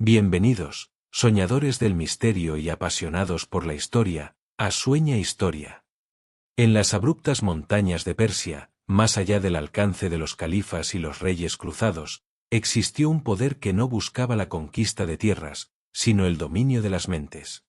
Bienvenidos, soñadores del misterio y apasionados por la historia, a Sueña Historia. En las abruptas montañas de Persia, más allá del alcance de los califas y los reyes cruzados, existió un poder que no buscaba la conquista de tierras, sino el dominio de las mentes.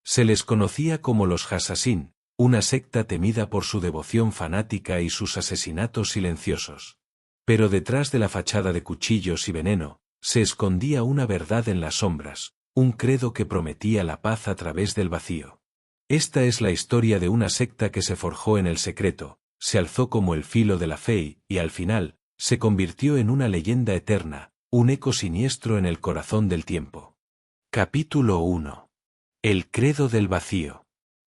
Se les conocía como los Hassassin, una secta temida por su devoción fanática y sus asesinatos silenciosos. Pero detrás de la fachada de cuchillos y veneno, se escondía una verdad en las sombras, un credo que prometía la paz a través del vacío. Esta es la historia de una secta que se forjó en el secreto, se alzó como el filo de la fe y, al final, se convirtió en una leyenda eterna, un eco siniestro en el corazón del tiempo. Capítulo 1. El credo del vacío.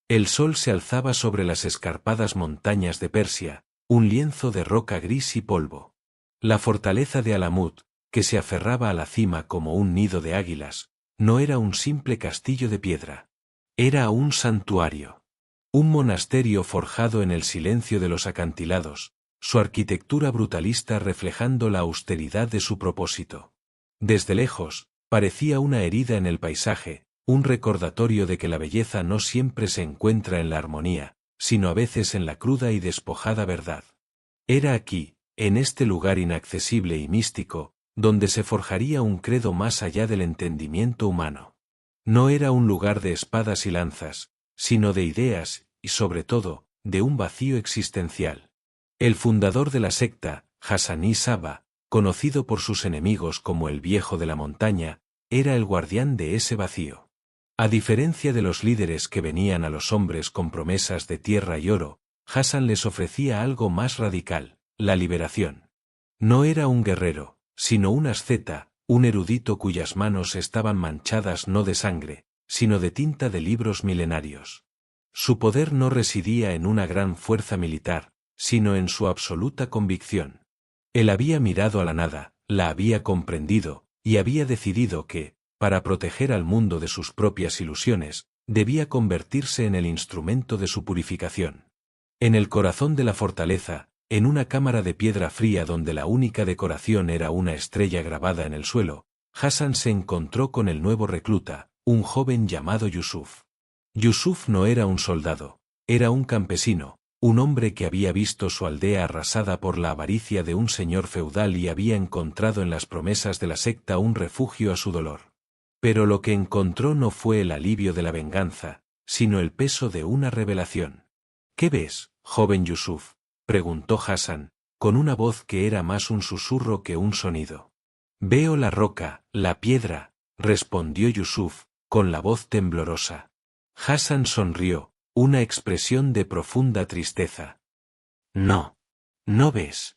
El sol se alzaba sobre las escarpadas montañas de Persia, un lienzo de roca gris y polvo. La fortaleza de Alamut, que se aferraba a la cima como un nido de águilas, no era un simple castillo de piedra. Era un santuario. Un monasterio forjado en el silencio de los acantilados, su arquitectura brutalista reflejando la austeridad de su propósito. Desde lejos, parecía una herida en el paisaje, un recordatorio de que la belleza no siempre se encuentra en la armonía, sino a veces en la cruda y despojada verdad. Era aquí, en este lugar inaccesible y místico, donde se forjaría un credo más allá del entendimiento humano. No era un lugar de espadas y lanzas, sino de ideas, y sobre todo, de un vacío existencial. El fundador de la secta, Hassani Saba, conocido por sus enemigos como el Viejo de la Montaña, era el guardián de ese vacío. A diferencia de los líderes que venían a los hombres con promesas de tierra y oro, Hassan les ofrecía algo más radical, la liberación. No era un guerrero, sino un asceta, un erudito cuyas manos estaban manchadas no de sangre, sino de tinta de libros milenarios. Su poder no residía en una gran fuerza militar, sino en su absoluta convicción. Él había mirado a la nada, la había comprendido, y había decidido que, para proteger al mundo de sus propias ilusiones, debía convertirse en el instrumento de su purificación. En el corazón de la fortaleza, en una cámara de piedra fría donde la única decoración era una estrella grabada en el suelo, Hassan se encontró con el nuevo recluta, un joven llamado Yusuf. Yusuf no era un soldado, era un campesino, un hombre que había visto su aldea arrasada por la avaricia de un señor feudal y había encontrado en las promesas de la secta un refugio a su dolor. Pero lo que encontró no fue el alivio de la venganza, sino el peso de una revelación. ¿Qué ves, joven Yusuf?, preguntó Hassan, con una voz que era más un susurro que un sonido. Veo la roca, la piedra, respondió Yusuf, con la voz temblorosa. Hassan sonrió, una expresión de profunda tristeza. No. No ves.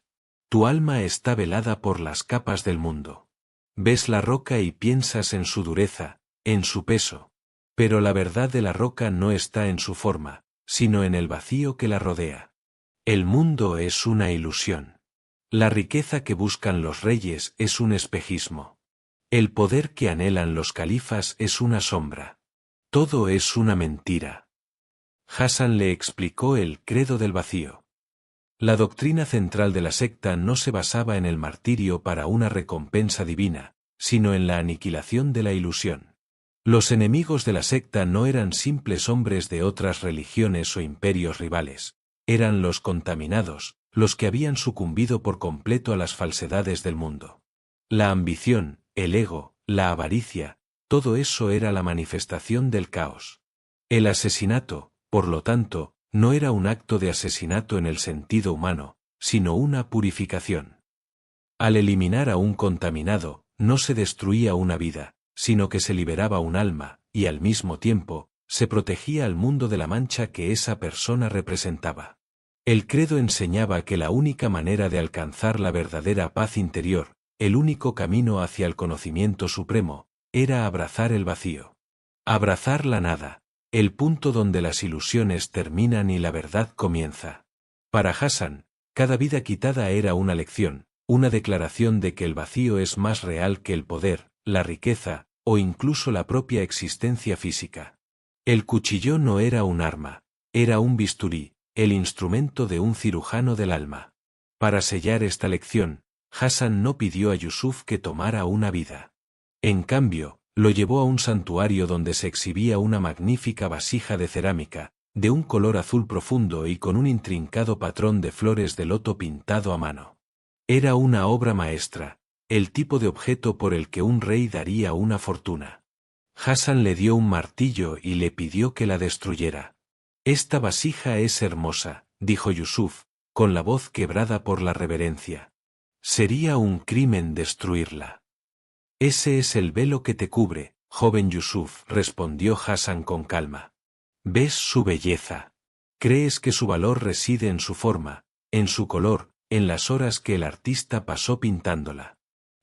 Tu alma está velada por las capas del mundo. Ves la roca y piensas en su dureza, en su peso. Pero la verdad de la roca no está en su forma, sino en el vacío que la rodea. El mundo es una ilusión. La riqueza que buscan los reyes es un espejismo. El poder que anhelan los califas es una sombra. Todo es una mentira. Hassan le explicó el credo del vacío. La doctrina central de la secta no se basaba en el martirio para una recompensa divina, sino en la aniquilación de la ilusión. Los enemigos de la secta no eran simples hombres de otras religiones o imperios rivales. Eran los contaminados, los que habían sucumbido por completo a las falsedades del mundo. La ambición, el ego, la avaricia, todo eso era la manifestación del caos. El asesinato, por lo tanto, no era un acto de asesinato en el sentido humano, sino una purificación. Al eliminar a un contaminado, no se destruía una vida, sino que se liberaba un alma, y al mismo tiempo, se protegía al mundo de la mancha que esa persona representaba. El credo enseñaba que la única manera de alcanzar la verdadera paz interior, el único camino hacia el conocimiento supremo, era abrazar el vacío. Abrazar la nada, el punto donde las ilusiones terminan y la verdad comienza. Para Hassan, cada vida quitada era una lección, una declaración de que el vacío es más real que el poder, la riqueza, o incluso la propia existencia física. El cuchillo no era un arma, era un bisturí, el instrumento de un cirujano del alma. Para sellar esta lección, Hassan no pidió a Yusuf que tomara una vida. En cambio, Lo llevó a un santuario donde se exhibía una magnífica vasija de cerámica, de un color azul profundo y con un intrincado patrón de flores de loto pintado a mano. Era una obra maestra, el tipo de objeto por el que un rey daría una fortuna. Hassan le dio un martillo y le pidió que la destruyera. «Esta vasija es hermosa», dijo Yusuf, con la voz quebrada por la reverencia. «Sería un crimen destruirla». «Ese es el velo que te cubre, joven Yusuf», respondió Hassan con calma. «¿Ves su belleza? ¿Crees que su valor reside en su forma, en su color, en las horas que el artista pasó pintándola?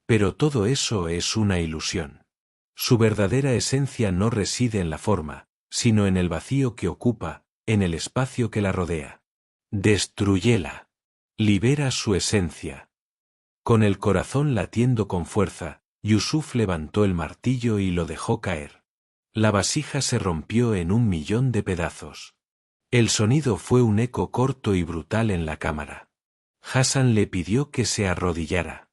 Pero todo eso es una ilusión. Su verdadera esencia no reside en la forma, sino en el vacío que ocupa, en el espacio que la rodea. Destrúyela. Libera su esencia». Con el corazón latiendo con fuerza, Yusuf levantó el martillo y lo dejó caer. La vasija se rompió en 1.000.000 de pedazos. El sonido fue un eco corto y brutal en la cámara. Hassan le pidió que se arrodillara.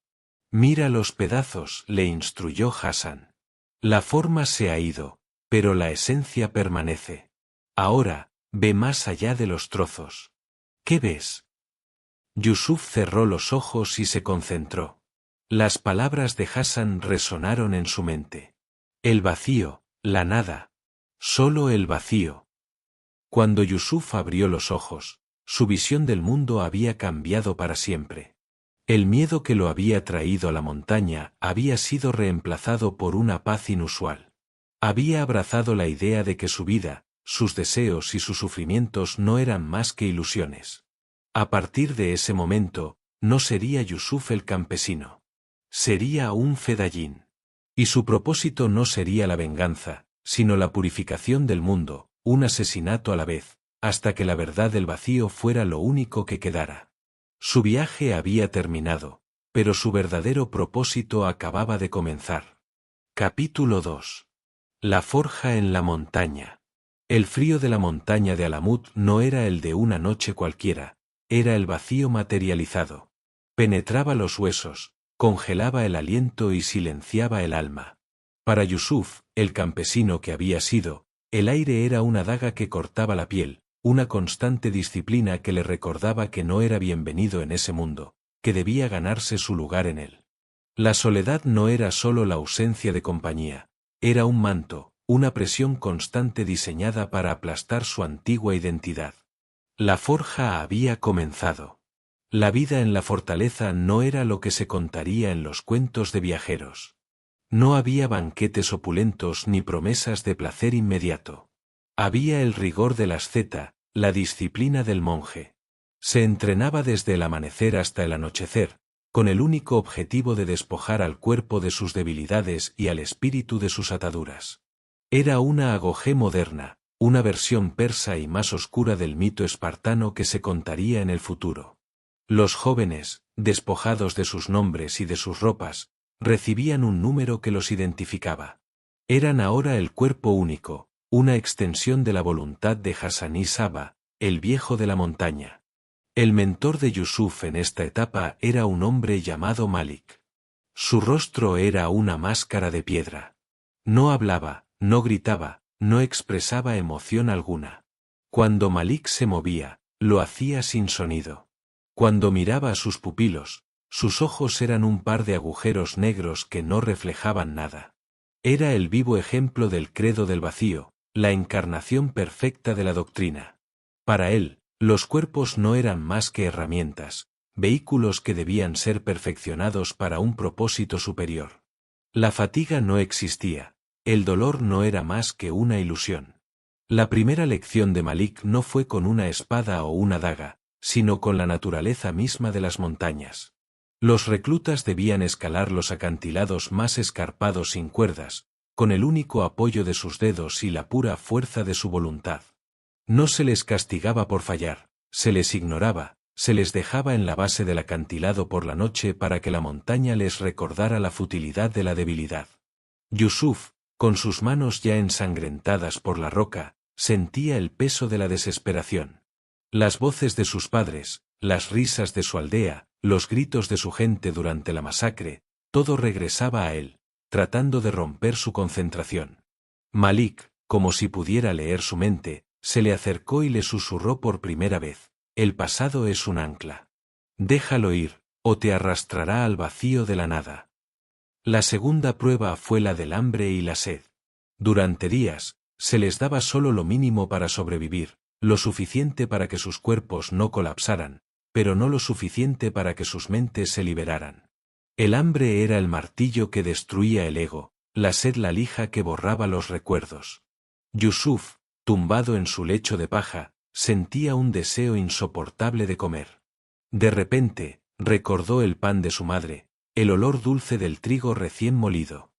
«Mira los pedazos», le instruyó Hassan. «La forma se ha ido, pero la esencia permanece. Ahora, ve más allá de los trozos. ¿Qué ves?» Yusuf cerró los ojos y se concentró. Las palabras de Hassan resonaron en su mente. El vacío, la nada. Solo el vacío. Cuando Yusuf abrió los ojos, su visión del mundo había cambiado para siempre. El miedo que lo había traído a la montaña había sido reemplazado por una paz inusual. Había abrazado la idea de que su vida, sus deseos y sus sufrimientos no eran más que ilusiones. A partir de ese momento, no sería Yusuf el campesino. Sería un fedayín. Y su propósito no sería la venganza, sino la purificación del mundo, un asesinato a la vez, hasta que la verdad del vacío fuera lo único que quedara. Su viaje había terminado, pero su verdadero propósito acababa de comenzar. Capítulo 2. La forja en la montaña. El frío de la montaña de Alamut no era el de una noche cualquiera, era el vacío materializado. Penetraba los huesos, congelaba el aliento y silenciaba el alma. Para Yusuf, el campesino que había sido, el aire era una daga que cortaba la piel, una constante disciplina que le recordaba que no era bienvenido en ese mundo, que debía ganarse su lugar en él. La soledad no era solo la ausencia de compañía, era un manto, una presión constante diseñada para aplastar su antigua identidad. La forja había comenzado. La vida en la fortaleza no era lo que se contaría en los cuentos de viajeros. No había banquetes opulentos ni promesas de placer inmediato. Había el rigor de la asceta, la disciplina del monje. Se entrenaba desde el amanecer hasta el anochecer, con el único objetivo de despojar al cuerpo de sus debilidades y al espíritu de sus ataduras. Era una agogé moderna, una versión persa y más oscura del mito espartano que se contaría en el futuro. Los jóvenes, despojados de sus nombres y de sus ropas, recibían un número que los identificaba. Eran ahora el cuerpo único, una extensión de la voluntad de Hassaní Saba, el viejo de la montaña. El mentor de Yusuf en esta etapa era un hombre llamado Malik. Su rostro era una máscara de piedra. No hablaba, no gritaba, no expresaba emoción alguna. Cuando Malik se movía, lo hacía sin sonido. Cuando miraba a sus pupilos, sus ojos eran un par de agujeros negros que no reflejaban nada. Era el vivo ejemplo del credo del vacío, la encarnación perfecta de la doctrina. Para él, los cuerpos no eran más que herramientas, vehículos que debían ser perfeccionados para un propósito superior. La fatiga no existía, el dolor no era más que una ilusión. La primera lección de Malik no fue con una espada o una daga, sino con la naturaleza misma de las montañas. Los reclutas debían escalar los acantilados más escarpados sin cuerdas, con el único apoyo de sus dedos y la pura fuerza de su voluntad. No se les castigaba por fallar, se les ignoraba, se les dejaba en la base del acantilado por la noche para que la montaña les recordara la futilidad de la debilidad. Yusuf, con sus manos ya ensangrentadas por la roca, sentía el peso de la desesperación. Las voces de sus padres, las risas de su aldea, los gritos de su gente durante la masacre, todo regresaba a él, tratando de romper su concentración. Malik, como si pudiera leer su mente, se le acercó y le susurró por primera vez: el pasado es un ancla. Déjalo ir, o te arrastrará al vacío de la nada. La segunda prueba fue la del hambre y la sed. Durante días, se les daba solo lo mínimo para sobrevivir, lo suficiente para que sus cuerpos no colapsaran, pero no lo suficiente para que sus mentes se liberaran. El hambre era el martillo que destruía el ego, la sed la lija que borraba los recuerdos. Yusuf, tumbado en su lecho de paja, sentía un deseo insoportable de comer. De repente, recordó el pan de su madre, el olor dulce del trigo recién molido.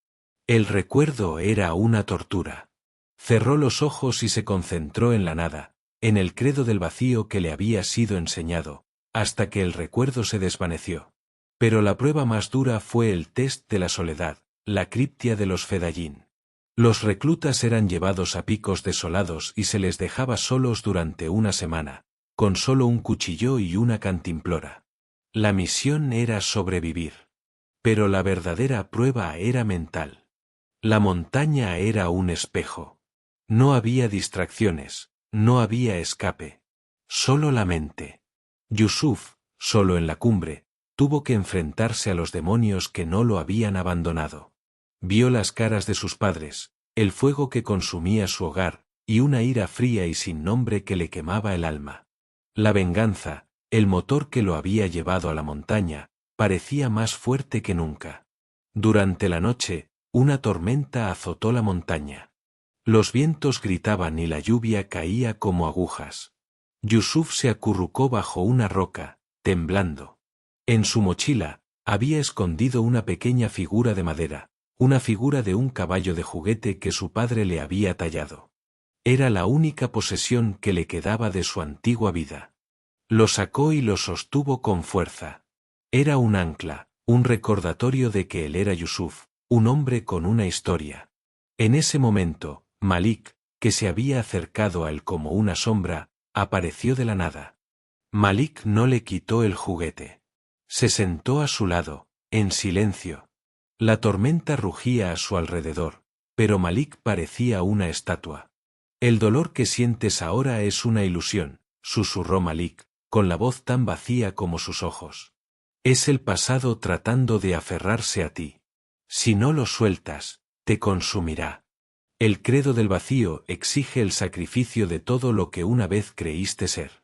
El recuerdo era una tortura. Cerró los ojos y se concentró en la nada, en el credo del vacío que le había sido enseñado, hasta que el recuerdo se desvaneció. Pero la prueba más dura fue el test de la soledad, la criptia de los Fedayín. Los reclutas eran llevados a picos desolados y se les dejaba solos durante una semana, con solo un cuchillo y una cantimplora. La misión era sobrevivir. Pero la verdadera prueba era mental. La montaña era un espejo. No había distracciones, no había escape. Solo la mente. Yusuf, solo en la cumbre, tuvo que enfrentarse a los demonios que no lo habían abandonado. Vio las caras de sus padres, el fuego que consumía su hogar, y una ira fría y sin nombre que le quemaba el alma. La venganza, el motor que lo había llevado a la montaña, parecía más fuerte que nunca. Durante la noche, una tormenta azotó la montaña. Los vientos gritaban y la lluvia caía como agujas. Yusuf se acurrucó bajo una roca, temblando. En su mochila, había escondido una pequeña figura de madera, una figura de un caballo de juguete que su padre le había tallado. Era la única posesión que le quedaba de su antigua vida. Lo sacó y lo sostuvo con fuerza. Era un ancla, un recordatorio de que él era Yusuf, un hombre con una historia. En ese momento, Malik, que se había acercado a él como una sombra, apareció de la nada. Malik no le quitó el juguete. Se sentó a su lado, en silencio. La tormenta rugía a su alrededor, pero Malik parecía una estatua. El dolor que sientes ahora es una ilusión, susurró Malik, con la voz tan vacía como sus ojos. Es el pasado tratando de aferrarse a ti. Si no lo sueltas, te consumirá. El credo del vacío exige el sacrificio de todo lo que una vez creíste ser.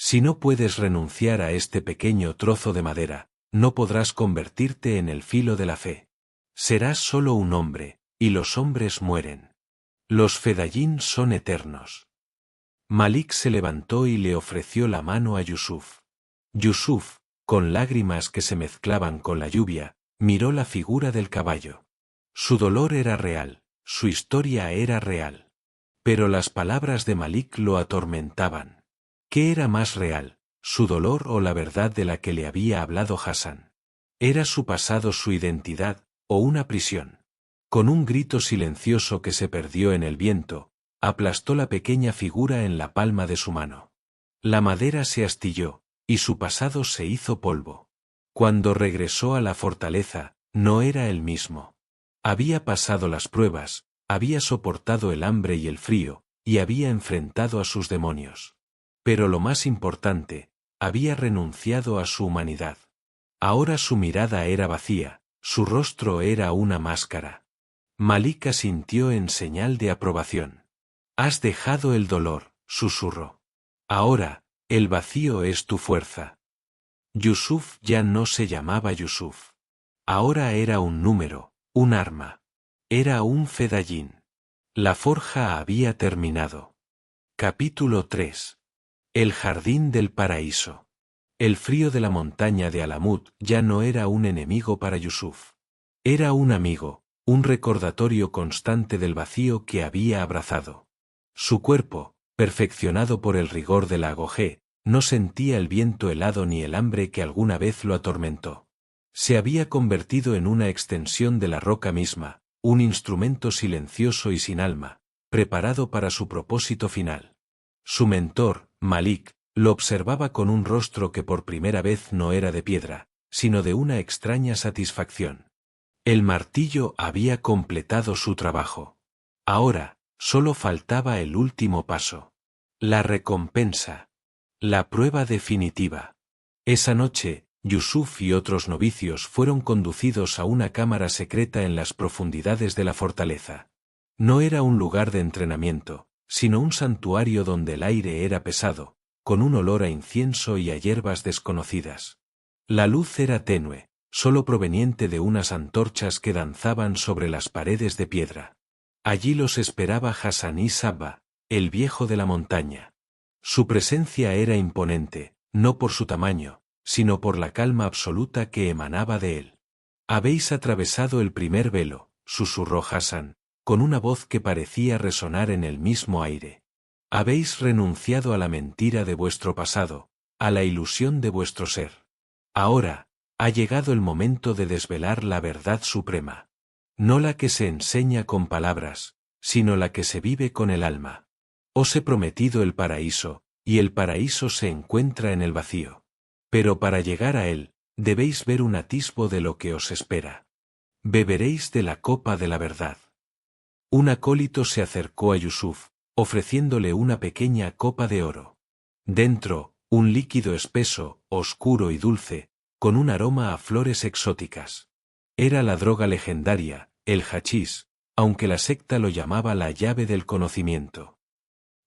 Si no puedes renunciar a este pequeño trozo de madera, no podrás convertirte en el filo de la fe. Serás solo un hombre, y los hombres mueren. Los Fedayín son eternos. Malik se levantó y le ofreció la mano a Yusuf. Yusuf, con lágrimas que se mezclaban con la lluvia, miró la figura del caballo. Su dolor era real, su historia era real. Pero las palabras de Malik lo atormentaban. ¿Qué era más real, su dolor o la verdad de la que le había hablado Hassan? ¿Era su pasado su identidad, o una prisión? Con un grito silencioso que se perdió en el viento, aplastó la pequeña figura en la palma de su mano. La madera se astilló, y su pasado se hizo polvo. Cuando regresó a la fortaleza, no era el mismo. Había pasado las pruebas, había soportado el hambre y el frío, y había enfrentado a sus demonios. Pero lo más importante, había renunciado a su humanidad. Ahora su mirada era vacía, su rostro era una máscara. Malik asintió en señal de aprobación. Has dejado el dolor, susurró. Ahora, el vacío es tu fuerza. Yusuf ya no se llamaba Yusuf. Ahora era un número, un arma. Era un Fedayín. La forja había terminado. Capítulo 3. El jardín del paraíso. El frío de la montaña de Alamut ya no era un enemigo para Yusuf. Era un amigo, un recordatorio constante del vacío que había abrazado. Su cuerpo, perfeccionado por el rigor de la agogé, no sentía el viento helado ni el hambre que alguna vez lo atormentó. Se había convertido en una extensión de la roca misma, un instrumento silencioso y sin alma, preparado para su propósito final. Su mentor, Malik, lo observaba con un rostro que por primera vez no era de piedra, sino de una extraña satisfacción. El martillo había completado su trabajo. Ahora, solo faltaba el último paso. La recompensa. La prueba definitiva. Esa noche, Yusuf y otros novicios fueron conducidos a una cámara secreta en las profundidades de la fortaleza. No era un lugar de entrenamiento, sino un santuario donde el aire era pesado, con un olor a incienso y a hierbas desconocidas. La luz era tenue, solo proveniente de unas antorchas que danzaban sobre las paredes de piedra. Allí los esperaba Hassaní Sabba, el viejo de la montaña. Su presencia era imponente, no por su tamaño, sino por la calma absoluta que emanaba de él. «Habéis atravesado el primer velo», susurró Hassan, con una voz que parecía resonar en el mismo aire. «Habéis renunciado a la mentira de vuestro pasado, a la ilusión de vuestro ser. Ahora, ha llegado el momento de desvelar la verdad suprema. No la que se enseña con palabras, sino la que se vive con el alma. Os he prometido el paraíso, y el paraíso se encuentra en el vacío. Pero para llegar a él, debéis ver un atisbo de lo que os espera. Beberéis de la copa de la verdad». Un acólito se acercó a Yusuf, ofreciéndole una pequeña copa de oro. Dentro, un líquido espeso, oscuro y dulce, con un aroma a flores exóticas. Era la droga legendaria, el hachís, aunque la secta lo llamaba la llave del conocimiento.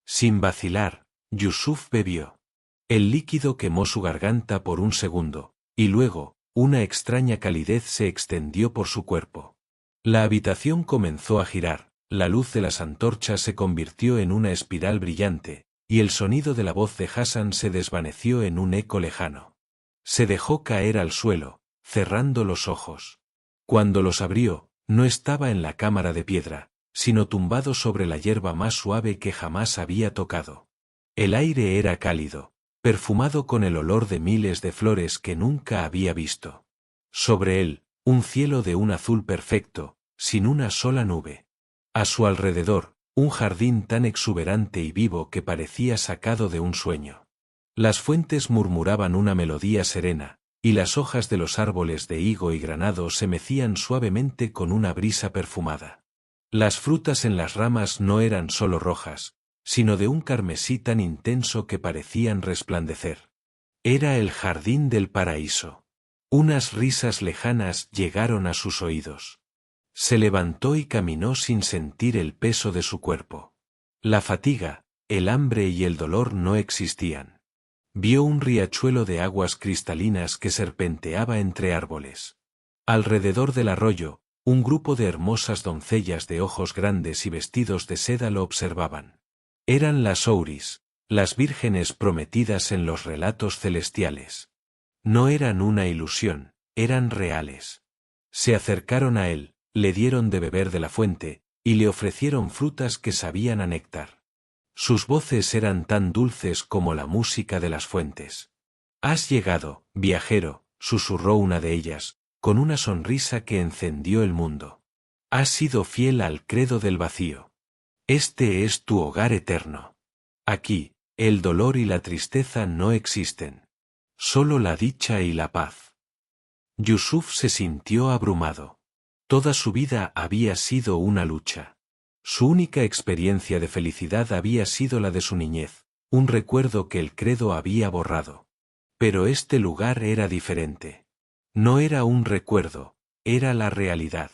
Sin vacilar, Yusuf bebió. El líquido quemó su garganta por un segundo, y luego, una extraña calidez se extendió por su cuerpo. La habitación comenzó a girar, la luz de las antorchas se convirtió en una espiral brillante, y el sonido de la voz de Hassan se desvaneció en un eco lejano. Se dejó caer al suelo, cerrando los ojos. Cuando los abrió, no estaba en la cámara de piedra, sino tumbado sobre la hierba más suave que jamás había tocado. El aire era cálido, perfumado con el olor de miles de flores que nunca había visto. Sobre él, un cielo de un azul perfecto, sin una sola nube. A su alrededor, un jardín tan exuberante y vivo que parecía sacado de un sueño. Las fuentes murmuraban una melodía serena, y las hojas de los árboles de higo y granado se mecían suavemente con una brisa perfumada. Las frutas en las ramas no eran solo rojas, sino de un carmesí tan intenso que parecían resplandecer. Era el jardín del paraíso. Unas risas lejanas llegaron a sus oídos. Se levantó y caminó sin sentir el peso de su cuerpo. La fatiga, el hambre y el dolor no existían. Vio un riachuelo de aguas cristalinas que serpenteaba entre árboles. Alrededor del arroyo, un grupo de hermosas doncellas de ojos grandes y vestidos de seda lo observaban. Eran las Houris, las vírgenes prometidas en los relatos celestiales. No eran una ilusión, eran reales. Se acercaron a él, le dieron de beber de la fuente, y le ofrecieron frutas que sabían a néctar. Sus voces eran tan dulces como la música de las fuentes. «Has llegado, viajero», susurró una de ellas, con una sonrisa que encendió el mundo. «Has sido fiel al credo del vacío. Este es tu hogar eterno. Aquí, el dolor y la tristeza no existen. Solo la dicha y la paz». Yusuf se sintió abrumado. Toda su vida había sido una lucha. Su única experiencia de felicidad había sido la de su niñez, un recuerdo que el credo había borrado. Pero este lugar era diferente. No era un recuerdo, era la realidad.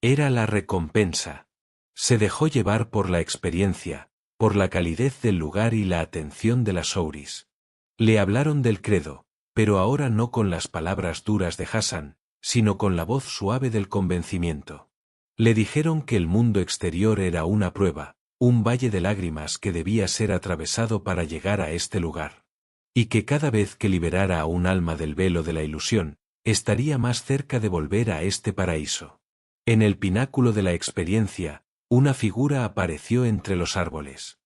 Era la recompensa. Se dejó llevar por la experiencia, por la calidez del lugar y la atención de las Houris. Le hablaron del credo, pero ahora no con las palabras duras de Hassan, sino con la voz suave del convencimiento. Le dijeron que el mundo exterior era una prueba, un valle de lágrimas que debía ser atravesado para llegar a este lugar. Y que cada vez que liberara a un alma del velo de la ilusión, estaría más cerca de volver a este paraíso. En el pináculo de la experiencia, una figura apareció entre los árboles.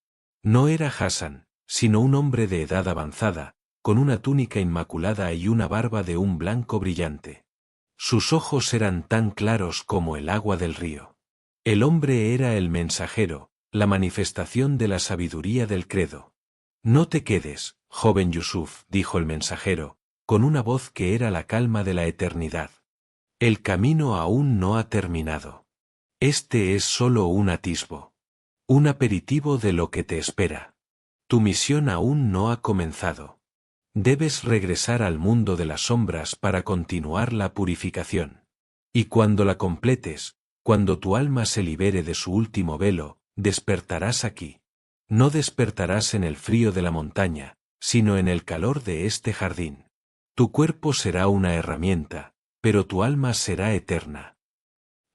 No era Hassan, sino un hombre de edad avanzada, con una túnica inmaculada y una barba de un blanco brillante. Sus ojos eran tan claros como el agua del río. El hombre era el mensajero, la manifestación de la sabiduría del credo. «No te quedes, joven Yusuf», dijo el mensajero, con una voz que era la calma de la eternidad. El camino aún no ha terminado. Este es solo un atisbo. Un aperitivo de lo que te espera. Tu misión aún no ha comenzado. Debes regresar al mundo de las sombras para continuar la purificación. Y cuando la completes, cuando tu alma se libere de su último velo, despertarás aquí. No despertarás en el frío de la montaña, sino en el calor de este jardín. Tu cuerpo será una herramienta, pero tu alma será eterna.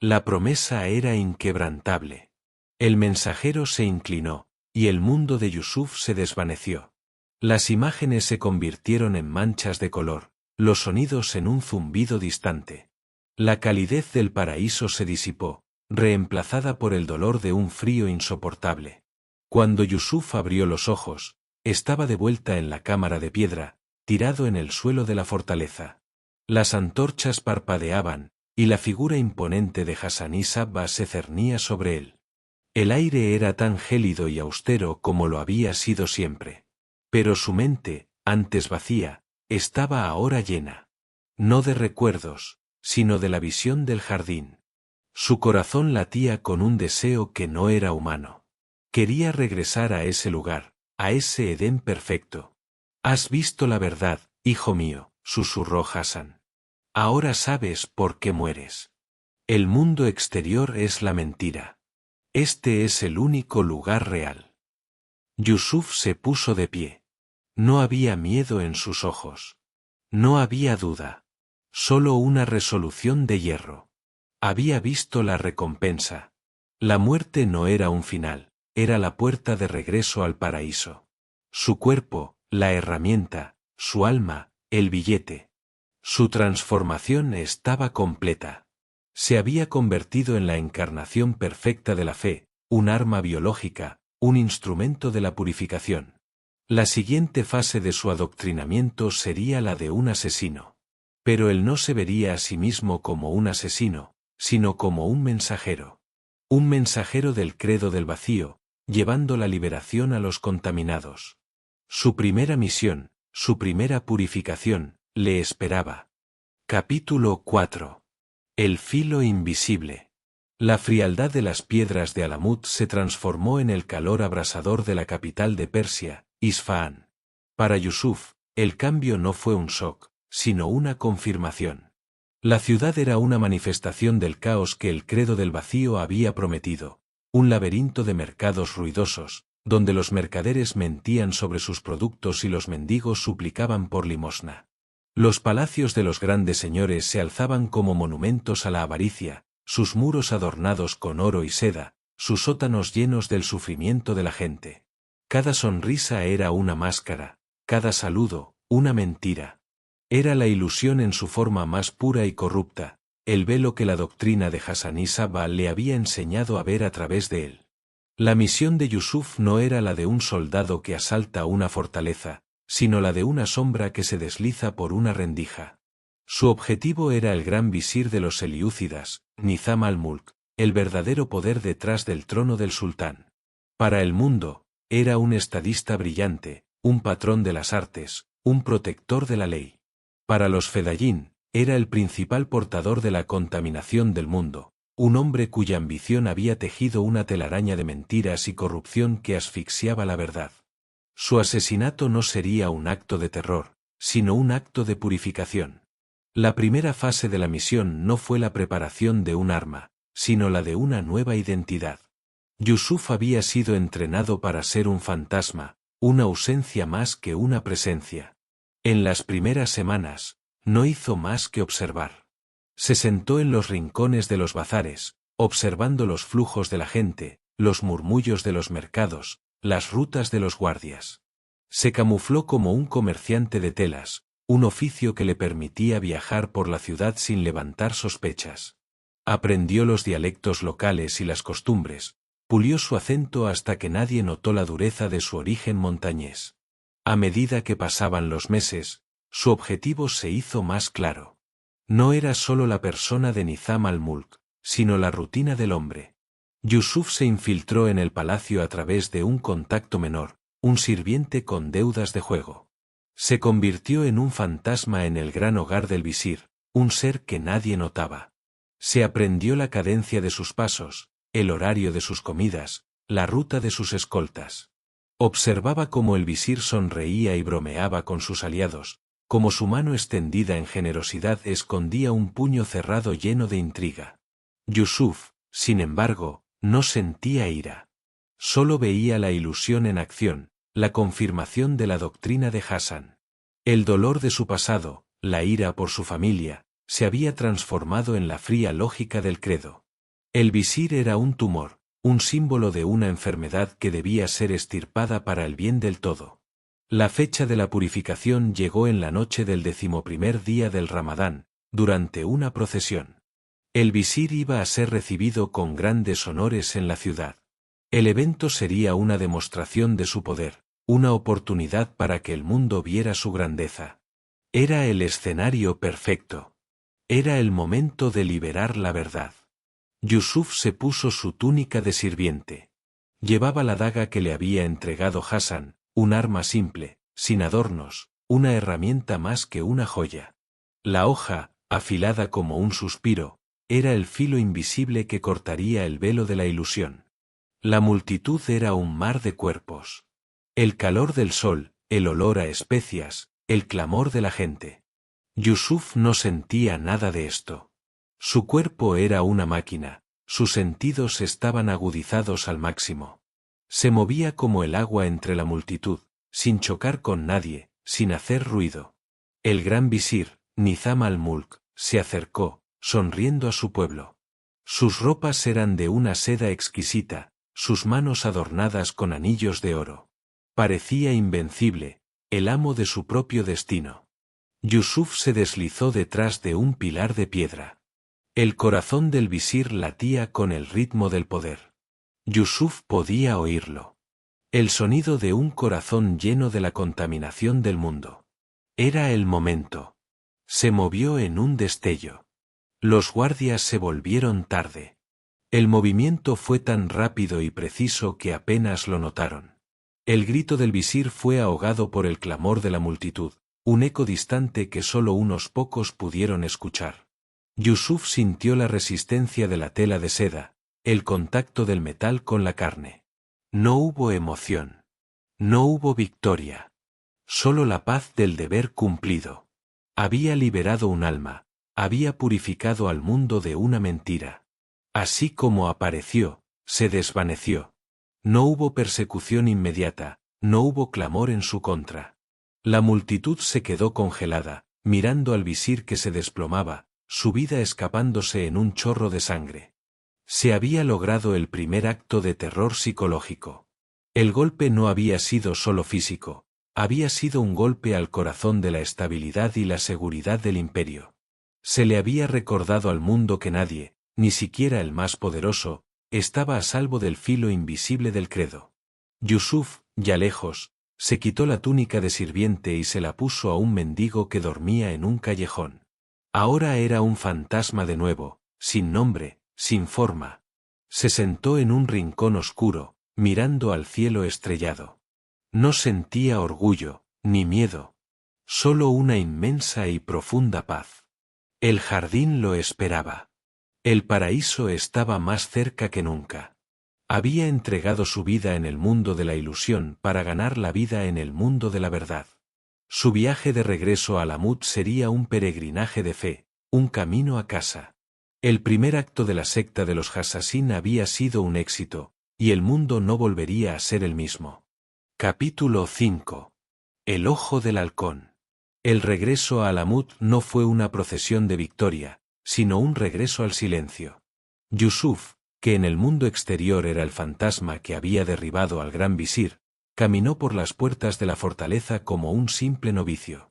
La promesa era inquebrantable. El mensajero se inclinó, y el mundo de Yusuf se desvaneció. Las imágenes se convirtieron en manchas de color, los sonidos en un zumbido distante. La calidez del paraíso se disipó, reemplazada por el dolor de un frío insoportable. Cuando Yusuf abrió los ojos, estaba de vuelta en la cámara de piedra, tirado en el suelo de la fortaleza. Las antorchas parpadeaban, y la figura imponente de Hassaní Sabba se cernía sobre él. El aire era tan gélido y austero como lo había sido siempre. Pero su mente, antes vacía, estaba ahora llena. No de recuerdos, sino de la visión del jardín. Su corazón latía con un deseo que no era humano. Quería regresar a ese lugar, a ese Edén perfecto. «Has visto la verdad, hijo mío», susurró Hassan. «Ahora sabes por qué mueres. El mundo exterior es la mentira. Este es el único lugar real». Yusuf se puso de pie. No había miedo en sus ojos. No había duda. Solo una resolución de hierro. Había visto la recompensa. La muerte no era un final, era la puerta de regreso al paraíso. Su cuerpo, la herramienta, su alma, el billete. Su transformación estaba completa. Se había convertido en la encarnación perfecta de la fe, un arma biológica, un instrumento de la purificación. La siguiente fase de su adoctrinamiento sería la de un asesino. Pero él no se vería a sí mismo como un asesino, sino como un mensajero. Un mensajero del credo del vacío, llevando la liberación a los contaminados. Su primera misión, su primera purificación, le esperaba. Capítulo 4. El filo invisible. La frialdad de las piedras de Alamut se transformó en el calor abrasador de la capital de Persia, Isfahán. Para Yusuf, el cambio no fue un shock, sino una confirmación. La ciudad era una manifestación del caos que el credo del vacío había prometido, un laberinto de mercados ruidosos, donde los mercaderes mentían sobre sus productos y los mendigos suplicaban por limosna. Los palacios de los grandes señores se alzaban como monumentos a la avaricia, sus muros adornados con oro y seda, sus sótanos llenos del sufrimiento de la gente. Cada sonrisa era una máscara, cada saludo, una mentira. Era la ilusión en su forma más pura y corrupta, el velo que la doctrina de Hassaní Sabba le había enseñado a ver a través de él. La misión de Yusuf no era la de un soldado que asalta una fortaleza, sino la de una sombra que se desliza por una rendija. Su objetivo era el gran visir de los seliúcidas, Nizam al-Mulk, el verdadero poder detrás del trono del sultán. Para el mundo, era un estadista brillante, un patrón de las artes, un protector de la ley. Para los fedayín, era el principal portador de la contaminación del mundo, un hombre cuya ambición había tejido una telaraña de mentiras y corrupción que asfixiaba la verdad. Su asesinato no sería un acto de terror, sino un acto de purificación. La primera fase de la misión no fue la preparación de un arma, sino la de una nueva identidad. Yusuf había sido entrenado para ser un fantasma, una ausencia más que una presencia. En las primeras semanas, no hizo más que observar. Se sentó en los rincones de los bazares, observando los flujos de la gente, los murmullos de los mercados, las rutas de los guardias. Se camufló como un comerciante de telas, un oficio que le permitía viajar por la ciudad sin levantar sospechas. Aprendió los dialectos locales y las costumbres, pulió su acento hasta que nadie notó la dureza de su origen montañés. A medida que pasaban los meses, su objetivo se hizo más claro. No era solo la persona de Nizam al-Mulk, sino la rutina del hombre. Yusuf se infiltró en el palacio a través de un contacto menor, un sirviente con deudas de juego. Se convirtió en un fantasma en el gran hogar del visir, un ser que nadie notaba. Se aprendió la cadencia de sus pasos, el horario de sus comidas, la ruta de sus escoltas. Observaba cómo el visir sonreía y bromeaba con sus aliados, cómo su mano extendida en generosidad escondía un puño cerrado lleno de intriga. Yusuf, sin embargo, no sentía ira. Solo veía la ilusión en acción, la confirmación de la doctrina de Hassan. El dolor de su pasado, la ira por su familia, se había transformado en la fría lógica del credo. El visir era un tumor, un símbolo de una enfermedad que debía ser extirpada para el bien del todo. La fecha de la purificación llegó en la noche del 11º día del Ramadán, durante una procesión. El visir iba a ser recibido con grandes honores en la ciudad. El evento sería una demostración de su poder, una oportunidad para que el mundo viera su grandeza. Era el escenario perfecto. Era el momento de liberar la verdad. Yusuf se puso su túnica de sirviente. Llevaba la daga que le había entregado Hassan, un arma simple, sin adornos, una herramienta más que una joya. La hoja, afilada como un suspiro, era el filo invisible que cortaría el velo de la ilusión. La multitud era un mar de cuerpos. El calor del sol, el olor a especias, el clamor de la gente. Yusuf no sentía nada de esto. Su cuerpo era una máquina, sus sentidos estaban agudizados al máximo. Se movía como el agua entre la multitud, sin chocar con nadie, sin hacer ruido. El gran visir, Nizam al-Mulk, se acercó, sonriendo a su pueblo. Sus ropas eran de una seda exquisita, sus manos adornadas con anillos de oro. Parecía invencible, el amo de su propio destino. Yusuf se deslizó detrás de un pilar de piedra. El corazón del visir latía con el ritmo del poder. Yusuf podía oírlo. El sonido de un corazón lleno de la contaminación del mundo. Era el momento. Se movió en un destello. Los guardias se volvieron tarde. El movimiento fue tan rápido y preciso que apenas lo notaron. El grito del visir fue ahogado por el clamor de la multitud, un eco distante que solo unos pocos pudieron escuchar. Yusuf sintió la resistencia de la tela de seda, el contacto del metal con la carne. No hubo emoción. No hubo victoria. Solo la paz del deber cumplido. Había liberado un alma, había purificado al mundo de una mentira. Así como apareció, se desvaneció. No hubo persecución inmediata, no hubo clamor en su contra. La multitud se quedó congelada, mirando al visir que se desplomaba, su vida escapándose en un chorro de sangre. Se había logrado el primer acto de terror psicológico. El golpe no había sido solo físico, había sido un golpe al corazón de la estabilidad y la seguridad del imperio. Se le había recordado al mundo que nadie, ni siquiera el más poderoso, estaba a salvo del filo invisible del credo. Yusuf, ya lejos, se quitó la túnica de sirviente y se la puso a un mendigo que dormía en un callejón. Ahora era un fantasma de nuevo, sin nombre, sin forma. Se sentó en un rincón oscuro, mirando al cielo estrellado. No sentía orgullo, ni miedo. Solo una inmensa y profunda paz. El jardín lo esperaba. El paraíso estaba más cerca que nunca. Había entregado su vida en el mundo de la ilusión para ganar la vida en el mundo de la verdad. Su viaje de regreso a Alamut sería un peregrinaje de fe, un camino a casa. El primer acto de la secta de los Hassassin había sido un éxito, y el mundo no volvería a ser el mismo. Capítulo 5. El ojo del halcón. El regreso a Alamut no fue una procesión de victoria, sino un regreso al silencio. Yusuf, que en el mundo exterior era el fantasma que había derribado al gran visir, caminó por las puertas de la fortaleza como un simple novicio.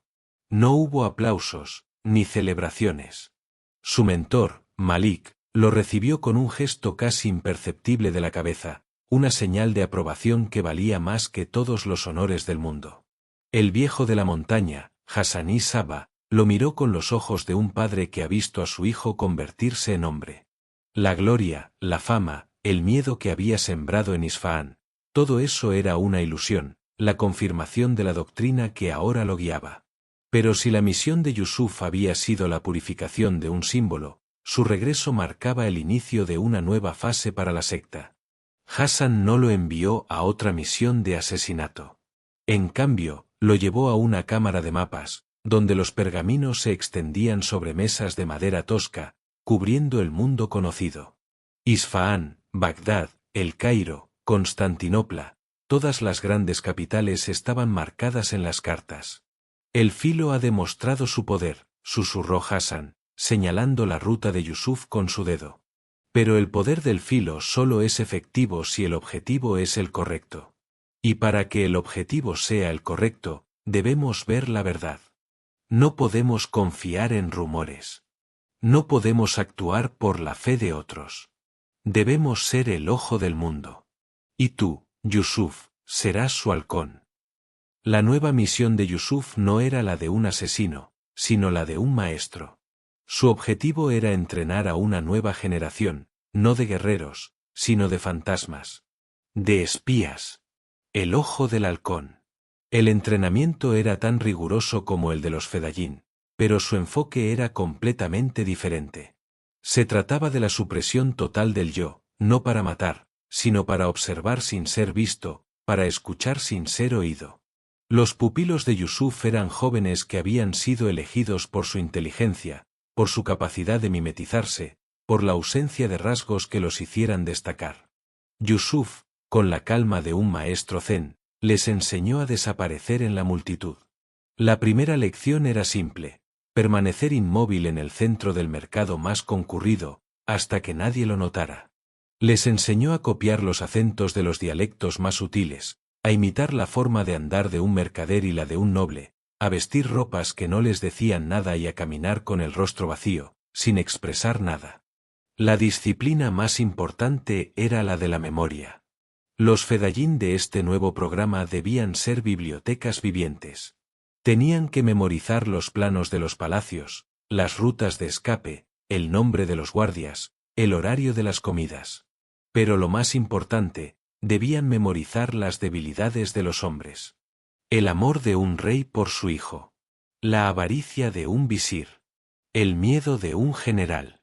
No hubo aplausos, ni celebraciones. Su mentor, Malik, lo recibió con un gesto casi imperceptible de la cabeza, una señal de aprobación que valía más que todos los honores del mundo. El viejo de la montaña, Hassani Saba, lo miró con los ojos de un padre que ha visto a su hijo convertirse en hombre. La gloria, la fama, el miedo que había sembrado en Isfahán, todo eso era una ilusión, la confirmación de la doctrina que ahora lo guiaba. Pero si la misión de Yusuf había sido la purificación de un símbolo, su regreso marcaba el inicio de una nueva fase para la secta. Hassan no lo envió a otra misión de asesinato. En cambio, lo llevó a una cámara de mapas, donde los pergaminos se extendían sobre mesas de madera tosca, cubriendo el mundo conocido. Isfahán, Bagdad, El Cairo, Constantinopla, todas las grandes capitales estaban marcadas en las cartas. El filo ha demostrado su poder, susurró Hassan, señalando la ruta de Yusuf con su dedo. Pero el poder del filo solo es efectivo si el objetivo es el correcto. Y para que el objetivo sea el correcto, debemos ver la verdad. No podemos confiar en rumores. No podemos actuar por la fe de otros. Debemos ser el ojo del mundo. Y tú, Yusuf, serás su halcón. La nueva misión de Yusuf no era la de un asesino, sino la de un maestro. Su objetivo era entrenar a una nueva generación, no de guerreros, sino de fantasmas. De espías. El ojo del halcón. El entrenamiento era tan riguroso como el de los Fedayín, pero su enfoque era completamente diferente. Se trataba de la supresión total del yo, no para matar, sino para observar sin ser visto, para escuchar sin ser oído. Los pupilos de Yusuf eran jóvenes que habían sido elegidos por su inteligencia, por su capacidad de mimetizarse, por la ausencia de rasgos que los hicieran destacar. Yusuf, con la calma de un maestro zen, les enseñó a desaparecer en la multitud. La primera lección era simple: permanecer inmóvil en el centro del mercado más concurrido, hasta que nadie lo notara. Les enseñó a copiar los acentos de los dialectos más sutiles, a imitar la forma de andar de un mercader y la de un noble, a vestir ropas que no les decían nada y a caminar con el rostro vacío, sin expresar nada. La disciplina más importante era la de la memoria. Los Fedayín de este nuevo programa debían ser bibliotecas vivientes. Tenían que memorizar los planos de los palacios, las rutas de escape, el nombre de los guardias, el horario de las comidas. Pero lo más importante, debían memorizar las debilidades de los hombres. El amor de un rey por su hijo. La avaricia de un visir. El miedo de un general.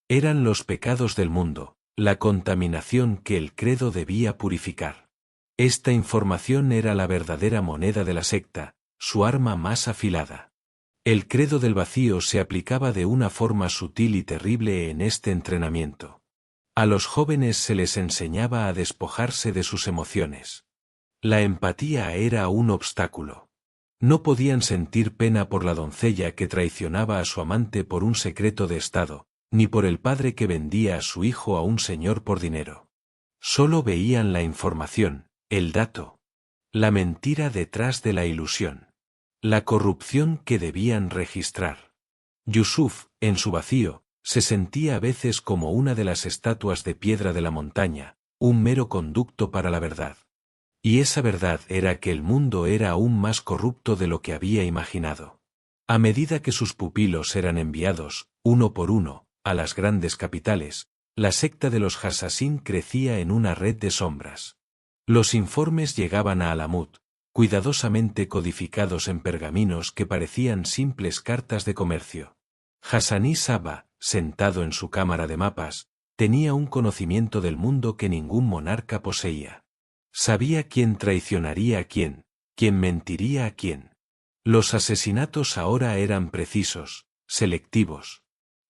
Eran los pecados del mundo, la contaminación que el credo debía purificar. Esta información era la verdadera moneda de la secta, su arma más afilada. El credo del vacío se aplicaba de una forma sutil y terrible en este entrenamiento. A los jóvenes se les enseñaba a despojarse de sus emociones. La empatía era un obstáculo. No podían sentir pena por la doncella que traicionaba a su amante por un secreto de Estado, ni por el padre que vendía a su hijo a un señor por dinero. Solo veían la información, el dato. La mentira detrás de la ilusión. La corrupción que debían registrar. Yusuf, en su vacío, se sentía a veces como una de las estatuas de piedra de la montaña, un mero conducto para la verdad. Y esa verdad era que el mundo era aún más corrupto de lo que había imaginado. A medida que sus pupilos eran enviados, uno por uno, a las grandes capitales, la secta de los Hassasín crecía en una red de sombras. Los informes llegaban a Alamut, cuidadosamente codificados en pergaminos que parecían simples cartas de comercio. Hassani Saba, sentado en su cámara de mapas, tenía un conocimiento del mundo que ningún monarca poseía. Sabía quién traicionaría a quién mentiría a quién. Los asesinatos ahora eran precisos, selectivos.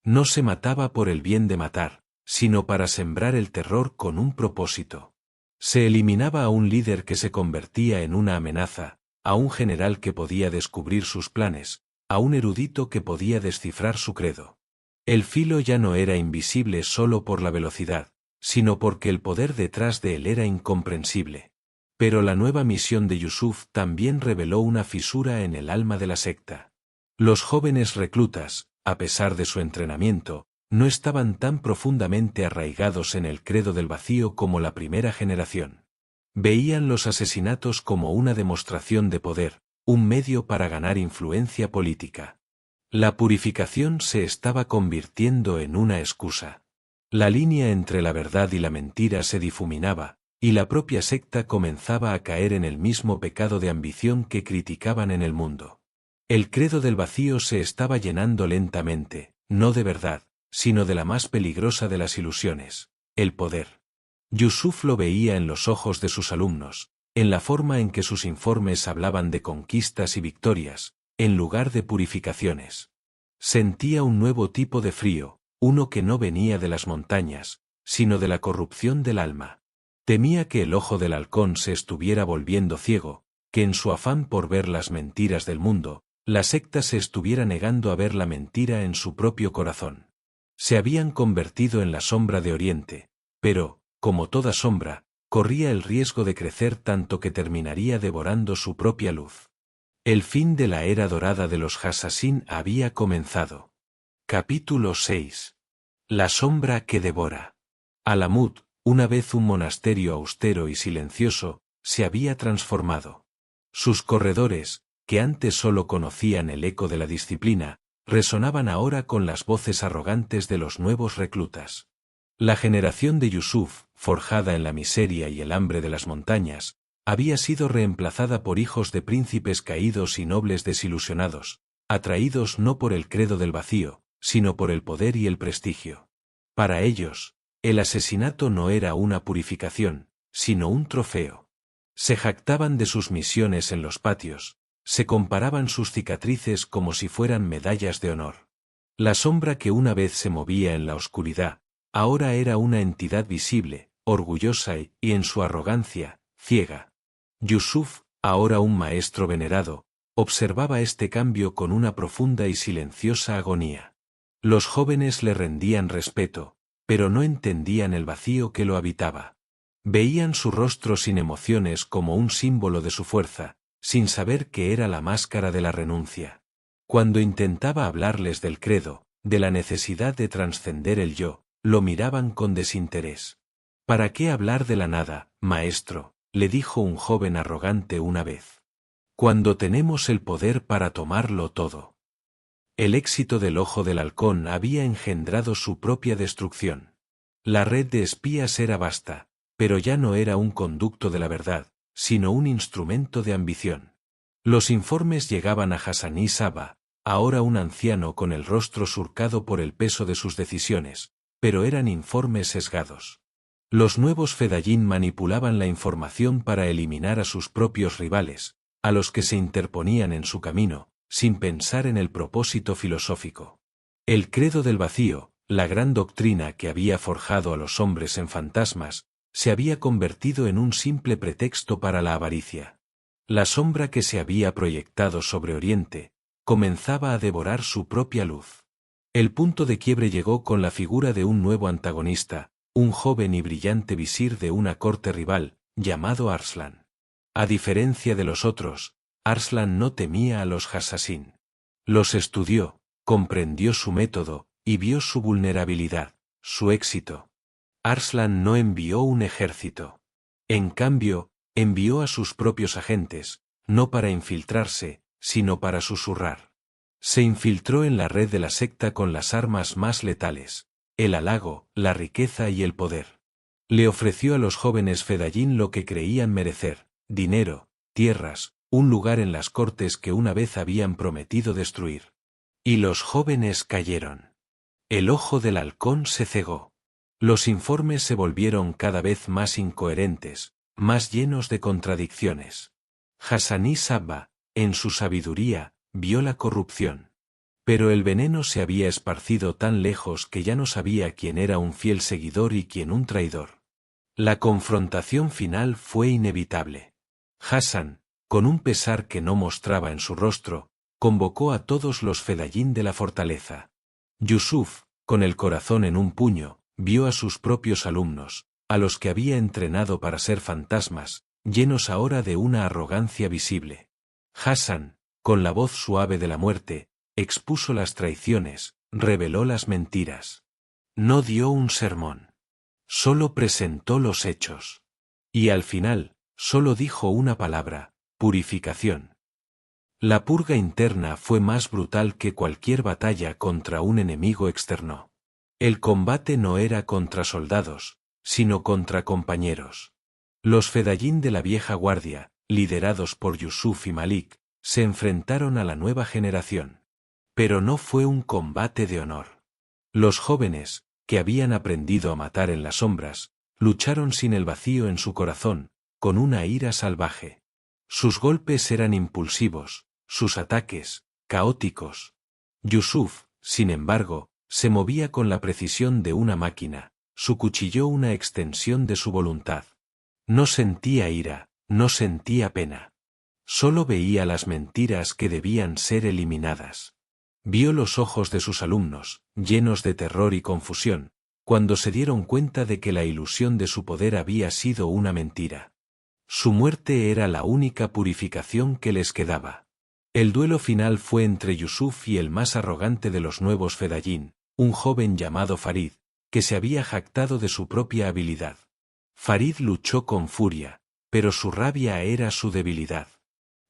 No se mataba por el bien de matar, sino para sembrar el terror con un propósito. Se eliminaba a un líder que se convertía en una amenaza, a un general que podía descubrir sus planes, a un erudito que podía descifrar su credo. El filo ya no era invisible solo por la velocidad, sino porque el poder detrás de él era incomprensible. Pero la nueva misión de Yusuf también reveló una fisura en el alma de la secta. Los jóvenes reclutas, a pesar de su entrenamiento, no estaban tan profundamente arraigados en el credo del vacío como la primera generación. Veían los asesinatos como una demostración de poder, un medio para ganar influencia política. La purificación se estaba convirtiendo en una excusa. La línea entre la verdad y la mentira se difuminaba, y la propia secta comenzaba a caer en el mismo pecado de ambición que criticaban en el mundo. El credo del vacío se estaba llenando lentamente, no de verdad, sino de la más peligrosa de las ilusiones, el poder. Yusuf lo veía en los ojos de sus alumnos, en la forma en que sus informes hablaban de conquistas y victorias, en lugar de purificaciones. Sentía un nuevo tipo de frío, uno que no venía de las montañas, sino de la corrupción del alma. Temía que el ojo del halcón se estuviera volviendo ciego, que en su afán por ver las mentiras del mundo, la secta se estuviera negando a ver la mentira en su propio corazón. Se habían convertido en la sombra de Oriente, pero, como toda sombra, corría el riesgo de crecer tanto que terminaría devorando su propia luz. El fin de la era dorada de los Hassassin había comenzado. Capítulo 6. La sombra que devora. Alamut, una vez un monasterio austero y silencioso, se había transformado. Sus corredores, que antes solo conocían el eco de la disciplina, resonaban ahora con las voces arrogantes de los nuevos reclutas. La generación de Yusuf, forjada en la miseria y el hambre de las montañas, había sido reemplazada por hijos de príncipes caídos y nobles desilusionados, atraídos no por el credo del vacío, sino por el poder y el prestigio. Para ellos, el asesinato no era una purificación, sino un trofeo. Se jactaban de sus misiones en los patios, se comparaban sus cicatrices como si fueran medallas de honor. La sombra que una vez se movía en la oscuridad, ahora era una entidad visible, orgullosa y, en su arrogancia, ciega. Yusuf, ahora un maestro venerado, observaba este cambio con una profunda y silenciosa agonía. Los jóvenes le rendían respeto, pero no entendían el vacío que lo habitaba. Veían su rostro sin emociones como un símbolo de su fuerza, sin saber que era la máscara de la renuncia. Cuando intentaba hablarles del credo, de la necesidad de trascender el yo, lo miraban con desinterés. ¿Para qué hablar de la nada, maestro?, le dijo un joven arrogante una vez. Cuando tenemos el poder para tomarlo todo. El éxito del ojo del halcón había engendrado su propia destrucción. La red de espías era vasta, pero ya no era un conducto de la verdad, sino un instrumento de ambición. Los informes llegaban a Hassaní Saba, ahora un anciano con el rostro surcado por el peso de sus decisiones, pero eran informes sesgados. Los nuevos Fedayín manipulaban la información para eliminar a sus propios rivales, a los que se interponían en su camino, sin pensar en el propósito filosófico. El credo del vacío, la gran doctrina que había forjado a los hombres en fantasmas, se había convertido en un simple pretexto para la avaricia. La sombra que se había proyectado sobre Oriente, comenzaba a devorar su propia luz. El punto de quiebre llegó con la figura de un nuevo antagonista, un joven y brillante visir de una corte rival, llamado Arslan. A diferencia de los otros, Arslan no temía a los Hassassin. Los estudió, comprendió su método, y vio su vulnerabilidad, su éxito. Arslan no envió un ejército. En cambio, envió a sus propios agentes, no para infiltrarse, sino para susurrar. Se infiltró en la red de la secta con las armas más letales, el halago, la riqueza y el poder. Le ofreció a los jóvenes Fedayín lo que creían merecer, dinero, tierras, un lugar en las cortes que una vez habían prometido destruir. Y los jóvenes cayeron. El ojo del halcón se cegó. Los informes se volvieron cada vez más incoherentes, más llenos de contradicciones. Hassaní Saba, en su sabiduría, vio la corrupción. Pero el veneno se había esparcido tan lejos que ya no sabía quién era un fiel seguidor y quién un traidor. La confrontación final fue inevitable. Hassan, con un pesar que no mostraba en su rostro, convocó a todos los Fedayín de la fortaleza. Yusuf, con el corazón en un puño, vio a sus propios alumnos, a los que había entrenado para ser fantasmas, llenos ahora de una arrogancia visible. Hassan, con la voz suave de la muerte, expuso las traiciones, reveló las mentiras. No dio un sermón. Solo presentó los hechos. Y al final, solo dijo una palabra: purificación. La purga interna fue más brutal que cualquier batalla contra un enemigo externo. El combate no era contra soldados, sino contra compañeros. Los Fedayín de la vieja guardia, liderados por Yusuf y Malik, se enfrentaron a la nueva generación. Pero no fue un combate de honor. Los jóvenes, que habían aprendido a matar en las sombras, lucharon sin el vacío en su corazón, con una ira salvaje. Sus golpes eran impulsivos, sus ataques, caóticos. Yusuf, sin embargo, se movía con la precisión de una máquina, su cuchillo una extensión de su voluntad. No sentía ira, no sentía pena. Solo veía las mentiras que debían ser eliminadas. Vio los ojos de sus alumnos, llenos de terror y confusión, cuando se dieron cuenta de que la ilusión de su poder había sido una mentira. Su muerte era la única purificación que les quedaba. El duelo final fue entre Yusuf y el más arrogante de los nuevos Fedayín, un joven llamado Farid, que se había jactado de su propia habilidad. Farid luchó con furia, pero su rabia era su debilidad.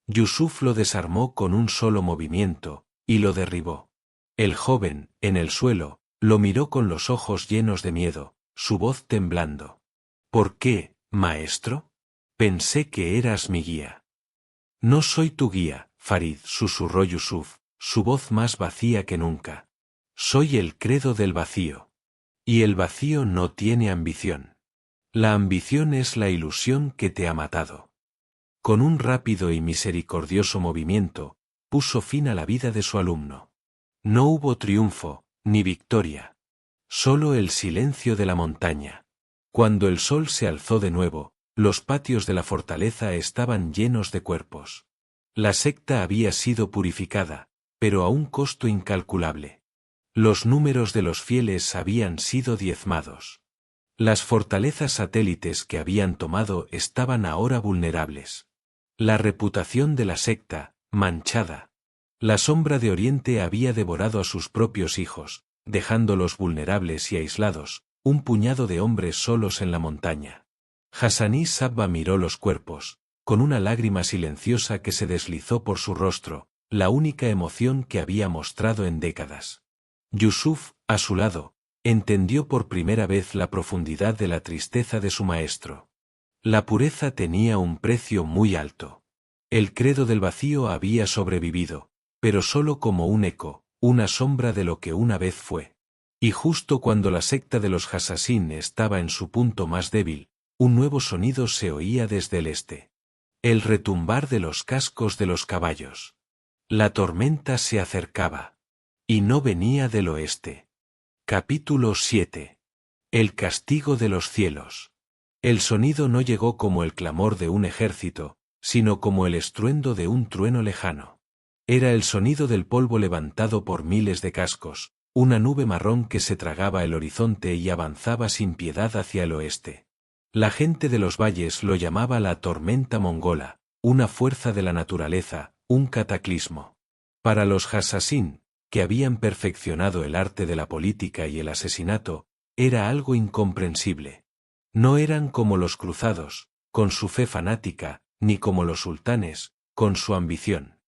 Yusuf lo desarmó con un solo movimiento, y lo derribó. El joven, en el suelo, lo miró con los ojos llenos de miedo, su voz temblando. ¿Por qué, maestro? Pensé que eras mi guía. No soy tu guía, Farid, susurró Yusuf, su voz más vacía que nunca. Soy el credo del vacío. Y el vacío no tiene ambición. La ambición es la ilusión que te ha matado. Con un rápido y misericordioso movimiento, puso fin a la vida de su alumno. No hubo triunfo, ni victoria. Solo el silencio de la montaña. Cuando el sol se alzó de nuevo, los patios de la fortaleza estaban llenos de cuerpos. La secta había sido purificada, pero a un costo incalculable. Los números de los fieles habían sido diezmados. Las fortalezas satélites que habían tomado estaban ahora vulnerables. La reputación de la secta, manchada. La sombra de Oriente había devorado a sus propios hijos, dejándolos vulnerables y aislados, un puñado de hombres solos en la montaña. Hassani Sabba miró los cuerpos, con una lágrima silenciosa que se deslizó por su rostro, la única emoción que había mostrado en décadas. Yusuf, a su lado, entendió por primera vez la profundidad de la tristeza de su maestro. La pureza tenía un precio muy alto. El credo del vacío había sobrevivido, pero solo como un eco, una sombra de lo que una vez fue. Y justo cuando la secta de los Hassasín estaba en su punto más débil, un nuevo sonido se oía desde el este. El retumbar de los cascos de los caballos. La tormenta se acercaba. Y no venía del oeste. Capítulo 7. El castigo de los cielos. El sonido no llegó como el clamor de un ejército, sino como el estruendo de un trueno lejano. Era el sonido del polvo levantado por miles de cascos, una nube marrón que se tragaba el horizonte y avanzaba sin piedad hacia el oeste. La gente de los valles lo llamaba la tormenta mongola, una fuerza de la naturaleza, un cataclismo. Para los Hassasín, que habían perfeccionado el arte de la política y el asesinato, era algo incomprensible. No eran como los cruzados, con su fe fanática, ni como los sultanes, con su ambición.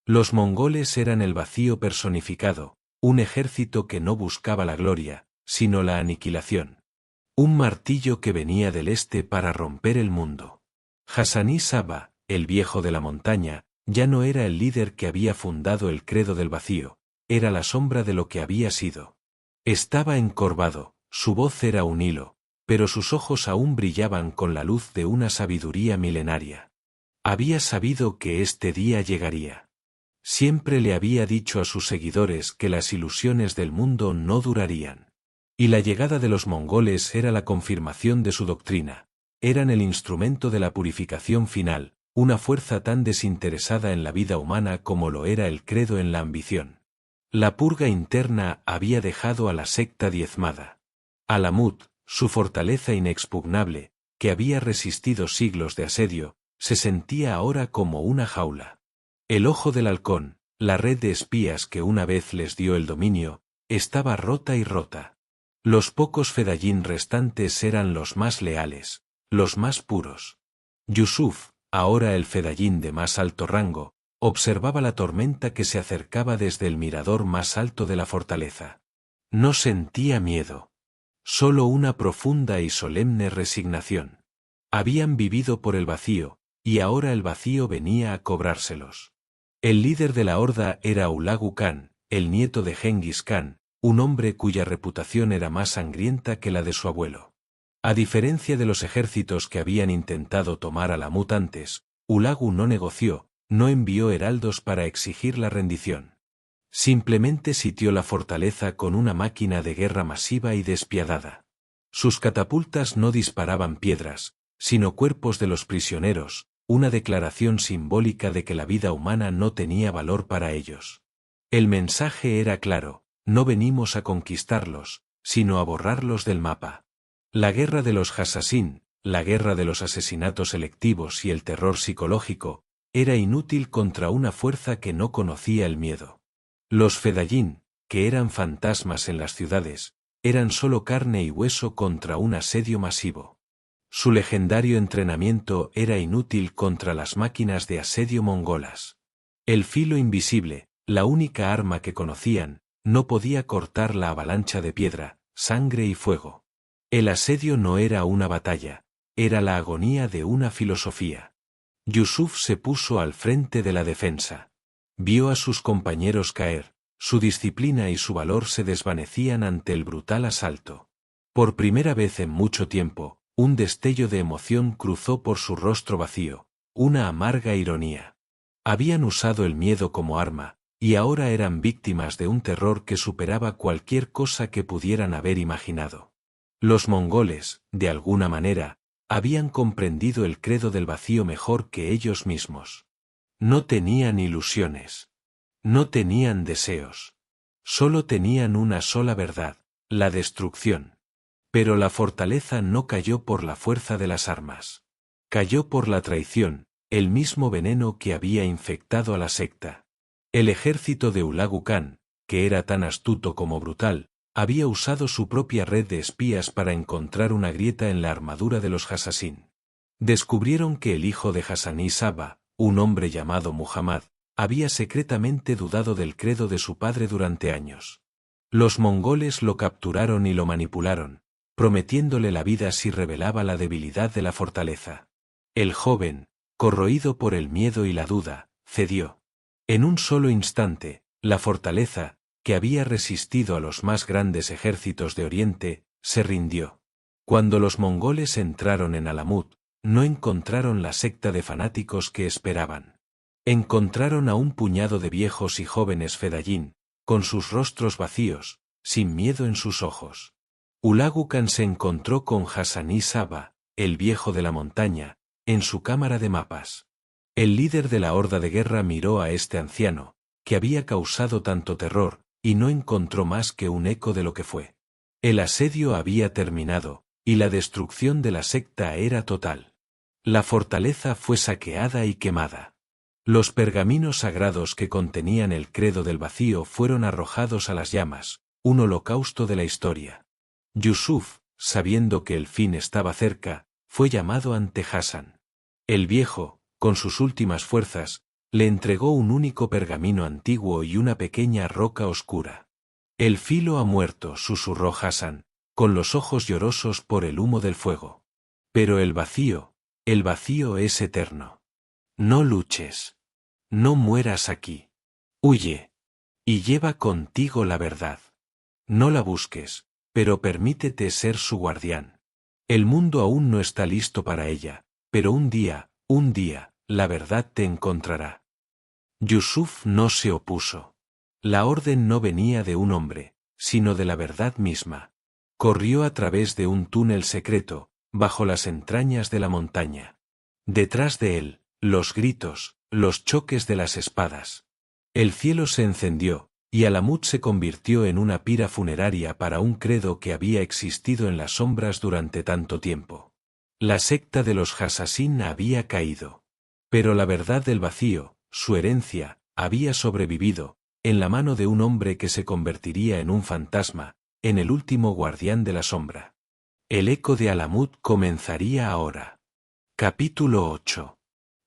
Los mongoles eran el vacío personificado, un ejército que no buscaba la gloria, sino la aniquilación. Un martillo que venía del este para romper el mundo. Hassani Sabba, el viejo de la montaña, ya no era el líder que había fundado el credo del vacío, era la sombra de lo que había sido. Estaba encorvado, su voz era un hilo, pero sus ojos aún brillaban con la luz de una sabiduría milenaria. Había sabido que este día llegaría. Siempre le había dicho a sus seguidores que las ilusiones del mundo no durarían. Y la llegada de los mongoles era la confirmación de su doctrina. Eran el instrumento de la purificación final, una fuerza tan desinteresada en la vida humana como lo era el credo en la ambición. La purga interna había dejado a la secta diezmada. Alamut, su fortaleza inexpugnable, que había resistido siglos de asedio, se sentía ahora como una jaula. El ojo del halcón, la red de espías que una vez les dio el dominio, estaba rota y rota. Los pocos Fedayín restantes eran los más leales, los más puros. Yusuf, ahora el Fedayín de más alto rango, observaba la tormenta que se acercaba desde el mirador más alto de la fortaleza. No sentía miedo. Solo una profunda y solemne resignación. Habían vivido por el vacío, y ahora el vacío venía a cobrárselos. El líder de la horda era Hulagu Khan, el nieto de Genghis Khan, un hombre cuya reputación era más sangrienta que la de su abuelo. A diferencia de los ejércitos que habían intentado tomar Alamut antes, Hulagu no negoció, no envió heraldos para exigir la rendición. Simplemente sitió la fortaleza con una máquina de guerra masiva y despiadada. Sus catapultas no disparaban piedras, sino cuerpos de los prisioneros, una declaración simbólica de que la vida humana no tenía valor para ellos. El mensaje era claro: no venimos a conquistarlos, sino a borrarlos del mapa. La guerra de los Hassassin, la guerra de los asesinatos selectivos y el terror psicológico, era inútil contra una fuerza que no conocía el miedo. Los Fedayín, que eran fantasmas en las ciudades, eran solo carne y hueso contra un asedio masivo. Su legendario entrenamiento era inútil contra las máquinas de asedio mongolas. El filo invisible, la única arma que conocían, no podía cortar la avalancha de piedra, sangre y fuego. El asedio no era una batalla, era la agonía de una filosofía. Yusuf se puso al frente de la defensa. Vio a sus compañeros caer, su disciplina y su valor se desvanecían ante el brutal asalto. Por primera vez en mucho tiempo, un destello de emoción cruzó por su rostro vacío, una amarga ironía. Habían usado el miedo como arma, y ahora eran víctimas de un terror que superaba cualquier cosa que pudieran haber imaginado. Los mongoles, de alguna manera, habían comprendido el credo del vacío mejor que ellos mismos. No tenían ilusiones. No tenían deseos. Solo tenían una sola verdad: la destrucción. Pero la fortaleza no cayó por la fuerza de las armas. Cayó por la traición, el mismo veneno que había infectado a la secta. El ejército de Hulagu Khan, que era tan astuto como brutal, había usado su propia red de espías para encontrar una grieta en la armadura de los Hassassin. Descubrieron que el hijo de Hassani Saba, un hombre llamado Muhammad, había secretamente dudado del credo de su padre durante años. Los mongoles lo capturaron y lo manipularon, prometiéndole la vida si revelaba la debilidad de la fortaleza. El joven, corroído por el miedo y la duda, cedió. En un solo instante, la fortaleza, que había resistido a los más grandes ejércitos de Oriente, se rindió. Cuando los mongoles entraron en Alamut, no encontraron la secta de fanáticos que esperaban. Encontraron a un puñado de viejos y jóvenes Fedayín, con sus rostros vacíos, sin miedo en sus ojos. Hulagu Khan se encontró con Hassani Saba, el viejo de la montaña, en su cámara de mapas. El líder de la horda de guerra miró a este anciano, que había causado tanto terror, y no encontró más que un eco de lo que fue. El asedio había terminado, y la destrucción de la secta era total. La fortaleza fue saqueada y quemada. Los pergaminos sagrados que contenían el credo del vacío fueron arrojados a las llamas, un holocausto de la historia. Yusuf, sabiendo que el fin estaba cerca, fue llamado ante Hassan. El viejo, con sus últimas fuerzas, le entregó un único pergamino antiguo y una pequeña roca oscura. El filo ha muerto, susurró Hassan, con los ojos llorosos por el humo del fuego. Pero el vacío es eterno. No luches. No mueras aquí. Huye. Y lleva contigo la verdad. No la busques, pero permítete ser su guardián. El mundo aún no está listo para ella, pero un día, la verdad te encontrará. Yusuf no se opuso. La orden no venía de un hombre, sino de la verdad misma. Corrió a través de un túnel secreto, bajo las entrañas de la montaña. Detrás de él, los gritos, los choques de las espadas. El cielo se encendió, y Alamut se convirtió en una pira funeraria para un credo que había existido en las sombras durante tanto tiempo. La secta de los Hassassin había caído. Pero la verdad del vacío, su herencia, había sobrevivido, en la mano de un hombre que se convertiría en un fantasma, en el último guardián de la sombra. El eco de Alamut comenzaría ahora. Capítulo 8.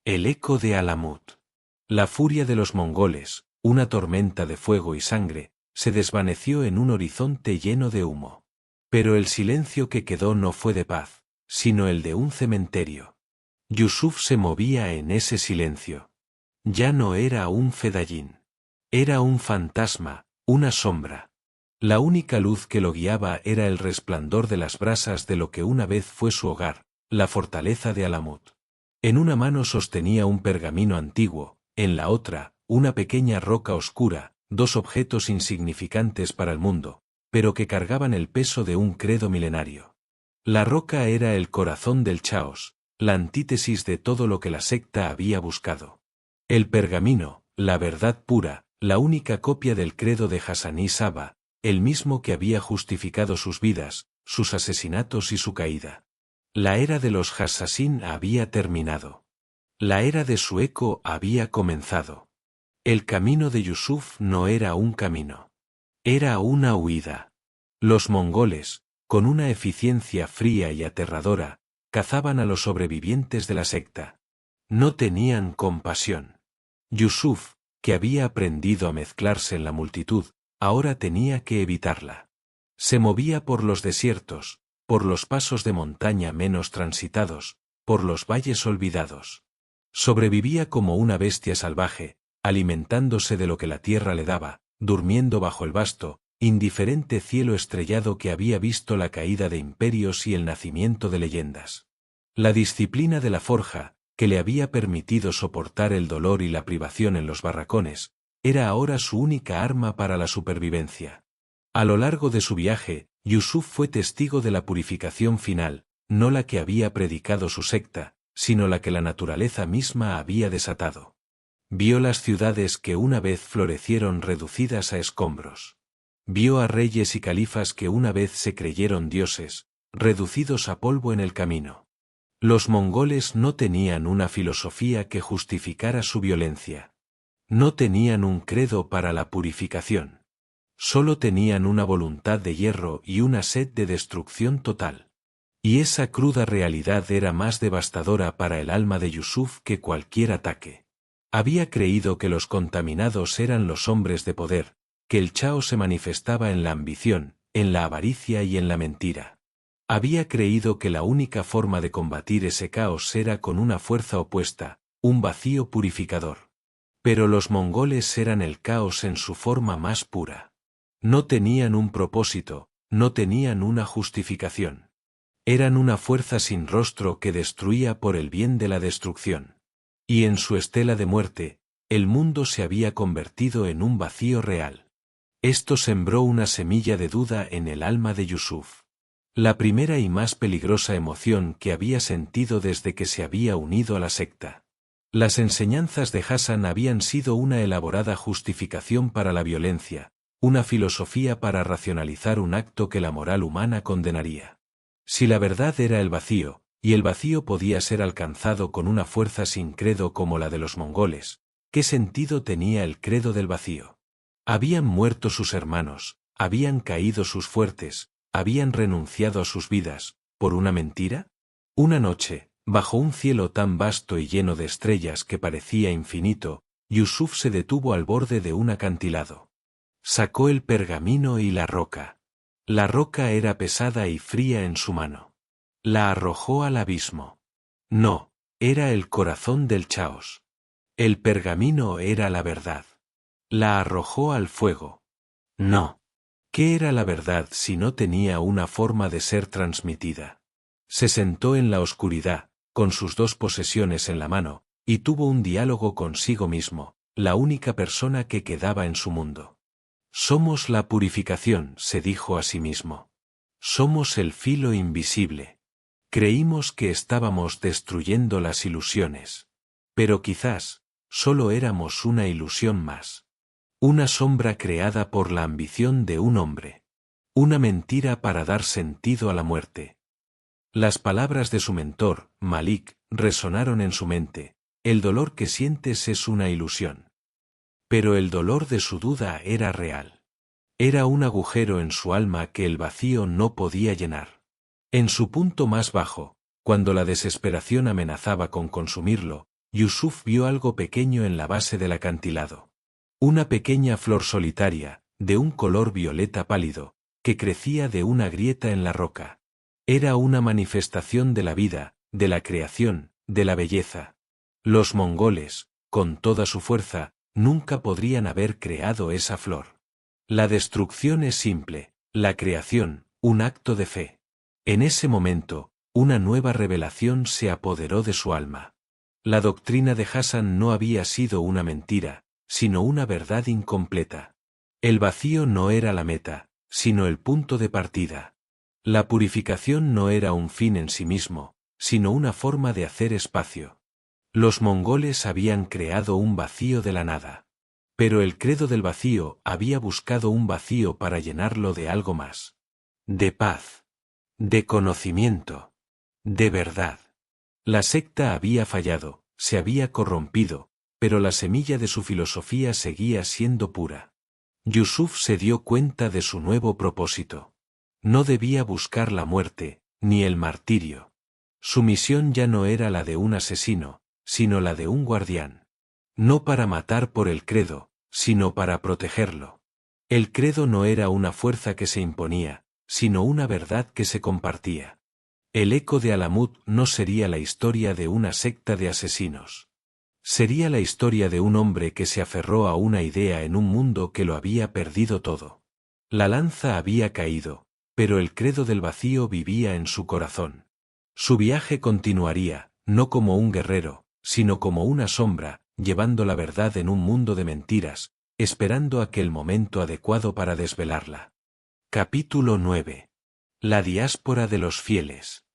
El eco de Alamut. La furia de los mongoles, una tormenta de fuego y sangre, se desvaneció en un horizonte lleno de humo. Pero el silencio que quedó no fue de paz, sino el de un cementerio. Yusuf se movía en ese silencio. Ya no era un fedayín. Era un fantasma, una sombra. La única luz que lo guiaba era el resplandor de las brasas de lo que una vez fue su hogar, la fortaleza de Alamut. En una mano sostenía un pergamino antiguo, en la otra, una pequeña roca oscura, dos objetos insignificantes para el mundo, pero que cargaban el peso de un credo milenario. La roca era el corazón del Chaos, la antítesis de todo lo que la secta había buscado. El pergamino, la verdad pura, la única copia del credo de Hassaní Saba, el mismo que había justificado sus vidas, sus asesinatos y su caída. La era de los Hassassin había terminado. La era de su eco había comenzado. El camino de Yusuf no era un camino. Era una huida. Los mongoles, con una eficiencia fría y aterradora, cazaban a los sobrevivientes de la secta. No tenían compasión. Yusuf, que había aprendido a mezclarse en la multitud, ahora tenía que evitarla. Se movía por los desiertos, por los pasos de montaña menos transitados, por los valles olvidados. Sobrevivía como una bestia salvaje, alimentándose de lo que la tierra le daba, durmiendo bajo el vasto, indiferente cielo estrellado que había visto la caída de imperios y el nacimiento de leyendas. La disciplina de la forja, que le había permitido soportar el dolor y la privación en los barracones, era ahora su única arma para la supervivencia. A lo largo de su viaje, Yusuf fue testigo de la purificación final, no la que había predicado su secta, sino la que la naturaleza misma había desatado. Vio las ciudades que una vez florecieron reducidas a escombros. Vio a reyes y califas que una vez se creyeron dioses, reducidos a polvo en el camino. Los mongoles no tenían una filosofía que justificara su violencia. No tenían un credo para la purificación. Solo tenían una voluntad de hierro y una sed de destrucción total. Y esa cruda realidad era más devastadora para el alma de Yusuf que cualquier ataque. Había creído que los contaminados eran los hombres de poder, que el Chao se manifestaba en la ambición, en la avaricia y en la mentira. Había creído que la única forma de combatir ese caos era con una fuerza opuesta, un vacío purificador. Pero los mongoles eran el caos en su forma más pura. No tenían un propósito, no tenían una justificación. Eran una fuerza sin rostro que destruía por el bien de la destrucción. Y en su estela de muerte, el mundo se había convertido en un vacío real. Esto sembró una semilla de duda en el alma de Yusuf. La primera y más peligrosa emoción que había sentido desde que se había unido a la secta. Las enseñanzas de Hassan habían sido una elaborada justificación para la violencia, una filosofía para racionalizar un acto que la moral humana condenaría. Si la verdad era el vacío, y el vacío podía ser alcanzado con una fuerza sin credo como la de los mongoles, ¿qué sentido tenía el credo del vacío? Habían muerto sus hermanos, habían caído sus fuertes, habían renunciado a sus vidas, ¿por una mentira? Una noche, bajo un cielo tan vasto y lleno de estrellas que parecía infinito, Yusuf se detuvo al borde de un acantilado. Sacó el pergamino y la roca. La roca era pesada y fría en su mano. La arrojó al abismo. No, era el corazón del Chaos. El pergamino era la verdad. La arrojó al fuego. No. ¿Qué era la verdad si no tenía una forma de ser transmitida? Se sentó en la oscuridad, con sus dos posesiones en la mano, y tuvo un diálogo consigo mismo, la única persona que quedaba en su mundo. Somos la purificación, se dijo a sí mismo. Somos el filo invisible. Creímos que estábamos destruyendo las ilusiones. Pero quizás, solo éramos una ilusión más. Una sombra creada por la ambición de un hombre. Una mentira para dar sentido a la muerte. Las palabras de su mentor, Malik, resonaron en su mente. El dolor que sientes es una ilusión. Pero el dolor de su duda era real. Era un agujero en su alma que el vacío no podía llenar. En su punto más bajo, cuando la desesperación amenazaba con consumirlo, Yusuf vio algo pequeño en la base del acantilado. Una pequeña flor solitaria, de un color violeta pálido, que crecía de una grieta en la roca. Era una manifestación de la vida, de la creación, de la belleza. Los mongoles, con toda su fuerza, nunca podrían haber creado esa flor. La destrucción es simple, la creación, un acto de fe. En ese momento, una nueva revelación se apoderó de su alma. La doctrina de Hassan no había sido una mentira, sino una verdad incompleta. El vacío no era la meta, sino el punto de partida. La purificación no era un fin en sí mismo, sino una forma de hacer espacio. Los mongoles habían creado un vacío de la nada. Pero el credo del vacío había buscado un vacío para llenarlo de algo más. De paz. De conocimiento. De verdad. La secta había fallado, se había corrompido, pero la semilla de su filosofía seguía siendo pura. Yusuf se dio cuenta de su nuevo propósito. No debía buscar la muerte, ni el martirio. Su misión ya no era la de un asesino, sino la de un guardián. No para matar por el credo, sino para protegerlo. El credo no era una fuerza que se imponía, sino una verdad que se compartía. El eco de Alamut no sería la historia de una secta de asesinos. Sería la historia de un hombre que se aferró a una idea en un mundo que lo había perdido todo. La lanza había caído, pero el credo del vacío vivía en su corazón. Su viaje continuaría, no como un guerrero, sino como una sombra, llevando la verdad en un mundo de mentiras, esperando aquel momento adecuado para desvelarla. Capítulo 9. La diáspora de los fieles.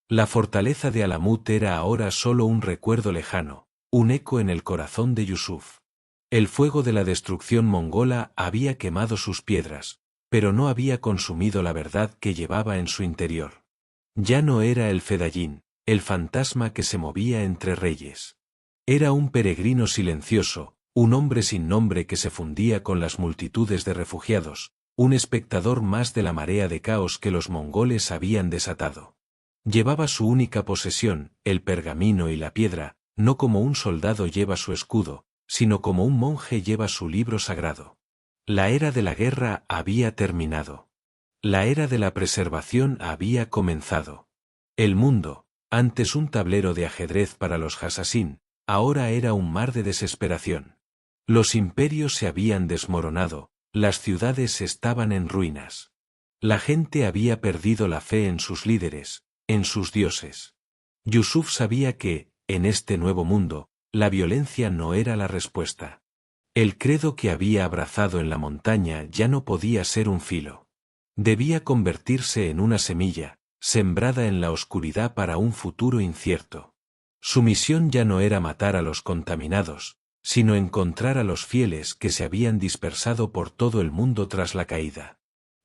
La fortaleza de Alamut era ahora solo un recuerdo lejano, un eco en el corazón de Yusuf. El fuego de la destrucción mongola había quemado sus piedras, pero no había consumido la verdad que llevaba en su interior. Ya no era el Fedayín, el fantasma que se movía entre reyes. Era un peregrino silencioso, un hombre sin nombre que se fundía con las multitudes de refugiados, un espectador más de la marea de caos que los mongoles habían desatado. Llevaba su única posesión, el pergamino y la piedra, no como un soldado lleva su escudo, sino como un monje lleva su libro sagrado. La era de la guerra había terminado. La era de la preservación había comenzado. El mundo, antes un tablero de ajedrez para los Hasasín, ahora era un mar de desesperación. Los imperios se habían desmoronado, las ciudades estaban en ruinas. La gente había perdido la fe en sus líderes, en sus dioses. Yusuf sabía que, en este nuevo mundo, la violencia no era la respuesta. El credo que había abrazado en la montaña ya no podía ser un filo. Debía convertirse en una semilla, sembrada en la oscuridad para un futuro incierto. Su misión ya no era matar a los contaminados, sino encontrar a los fieles que se habían dispersado por todo el mundo tras la caída.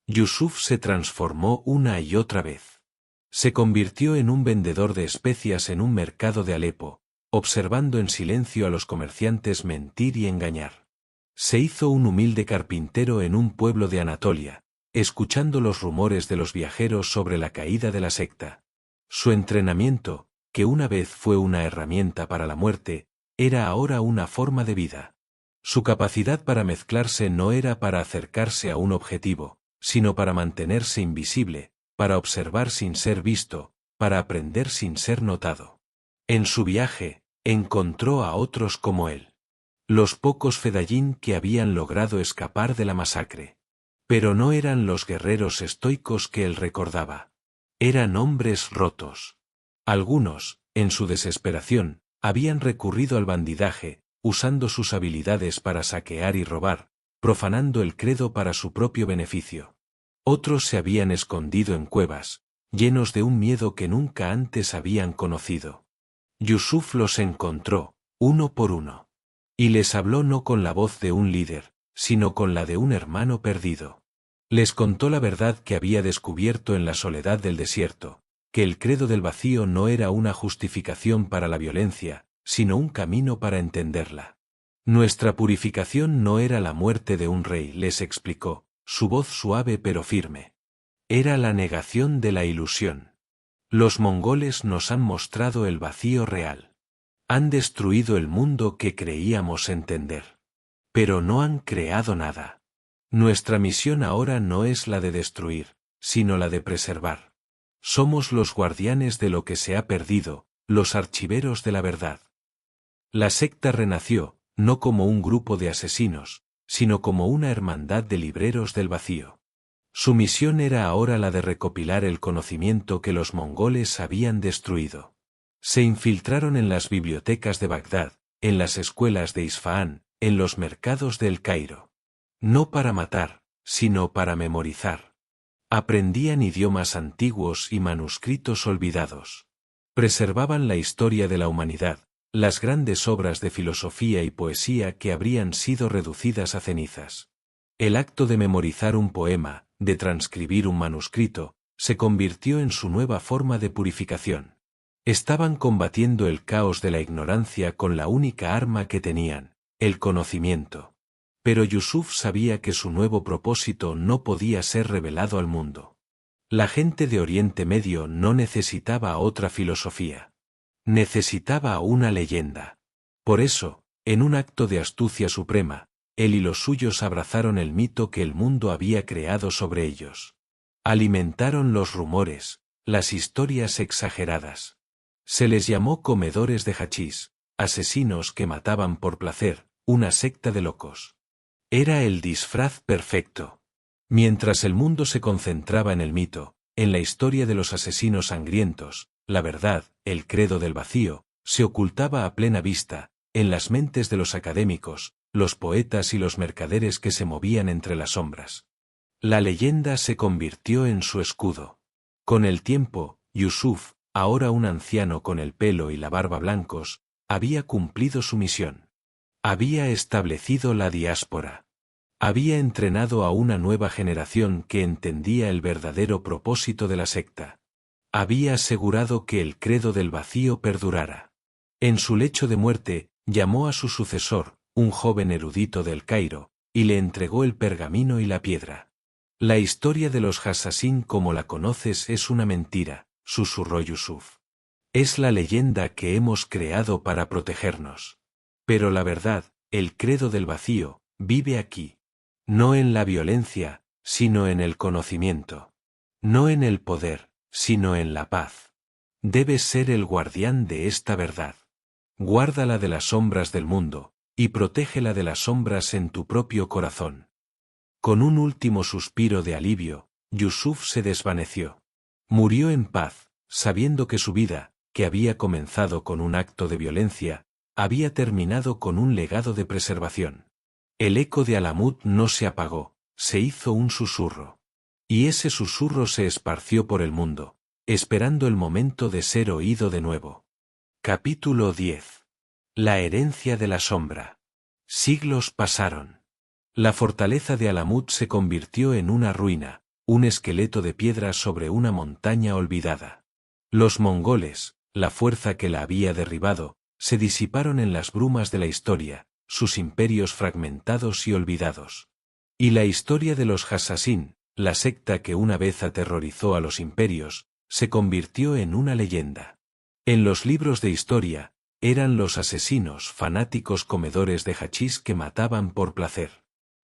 Yusuf se transformó una y otra vez. Se convirtió en un vendedor de especias en un mercado de Alepo, observando en silencio a los comerciantes mentir y engañar. Se hizo un humilde carpintero en un pueblo de Anatolia, escuchando los rumores de los viajeros sobre la caída de la secta. Su entrenamiento, que una vez fue una herramienta para la muerte, era ahora una forma de vida. Su capacidad para mezclarse no era para acercarse a un objetivo, sino para mantenerse invisible, para observar sin ser visto, para aprender sin ser notado. En su viaje, encontró a otros como él. Los pocos Fedayín que habían logrado escapar de la masacre. Pero no eran los guerreros estoicos que él recordaba. Eran hombres rotos. Algunos, en su desesperación, habían recurrido al bandidaje, usando sus habilidades para saquear y robar, profanando el credo para su propio beneficio. Otros se habían escondido en cuevas, llenos de un miedo que nunca antes habían conocido. Yusuf los encontró, uno por uno. Y les habló no con la voz de un líder, sino con la de un hermano perdido. Les contó la verdad que había descubierto en la soledad del desierto, que el credo del vacío no era una justificación para la violencia, sino un camino para entenderla. Nuestra purificación no era la muerte de un rey, les explicó, su voz suave pero firme. Era la negación de la ilusión. Los mongoles nos han mostrado el vacío real. Han destruido el mundo que creíamos entender. Pero no han creado nada. Nuestra misión ahora no es la de destruir, sino la de preservar. Somos los guardianes de lo que se ha perdido, los archiveros de la verdad. La secta renació, no como un grupo de asesinos, sino como una hermandad de libreros del vacío. Su misión era ahora la de recopilar el conocimiento que los mongoles habían destruido. Se infiltraron en las bibliotecas de Bagdad, en las escuelas de Isfahán, en los mercados del Cairo. No para matar, sino para memorizar. Aprendían idiomas antiguos y manuscritos olvidados. Preservaban la historia de la humanidad, las grandes obras de filosofía y poesía que habrían sido reducidas a cenizas. El acto de memorizar un poema, de transcribir un manuscrito, se convirtió en su nueva forma de purificación. Estaban combatiendo el caos de la ignorancia con la única arma que tenían, el conocimiento. Pero Yusuf sabía que su nuevo propósito no podía ser revelado al mundo. La gente de Oriente Medio no necesitaba otra filosofía. Necesitaba una leyenda. Por eso, en un acto de astucia suprema, él y los suyos abrazaron el mito que el mundo había creado sobre ellos. Alimentaron los rumores, las historias exageradas. Se les llamó comedores de hachís, asesinos que mataban por placer, una secta de locos. Era el disfraz perfecto. Mientras el mundo se concentraba en el mito, en la historia de los asesinos sangrientos, la verdad, el credo del vacío, se ocultaba a plena vista, en las mentes de los académicos, los poetas y los mercaderes que se movían entre las sombras. La leyenda se convirtió en su escudo. Con el tiempo, Yusuf, ahora un anciano con el pelo y la barba blancos, había cumplido su misión. Había establecido la diáspora. Había entrenado a una nueva generación que entendía el verdadero propósito de la secta. Había asegurado que el credo del vacío perdurara. En su lecho de muerte, llamó a su sucesor, un joven erudito del Cairo, y le entregó el pergamino y la piedra. La historia de los Hassasín como la conoces es una mentira, susurró Yusuf. Es la leyenda que hemos creado para protegernos. Pero la verdad, el credo del vacío, vive aquí. No en la violencia, sino en el conocimiento. No en el poder, sino en la paz. Debes ser el guardián de esta verdad. Guárdala de las sombras del mundo, y protégela de las sombras en tu propio corazón. Con un último suspiro de alivio, Yusuf se desvaneció. Murió en paz, sabiendo que su vida, que había comenzado con un acto de violencia, había terminado con un legado de preservación. El eco de Alamut no se apagó, se hizo un susurro. Y ese susurro se esparció por el mundo, esperando el momento de ser oído de nuevo. Capítulo 10. La herencia de la sombra. Siglos pasaron. La fortaleza de Alamut se convirtió en una ruina, un esqueleto de piedra sobre una montaña olvidada. Los mongoles, la fuerza que la había derribado, se disiparon en las brumas de la historia, sus imperios fragmentados y olvidados. Y la historia de los Hassasín, la secta que una vez aterrorizó a los imperios, se convirtió en una leyenda. En los libros de historia, eran los asesinos fanáticos comedores de hachís que mataban por placer.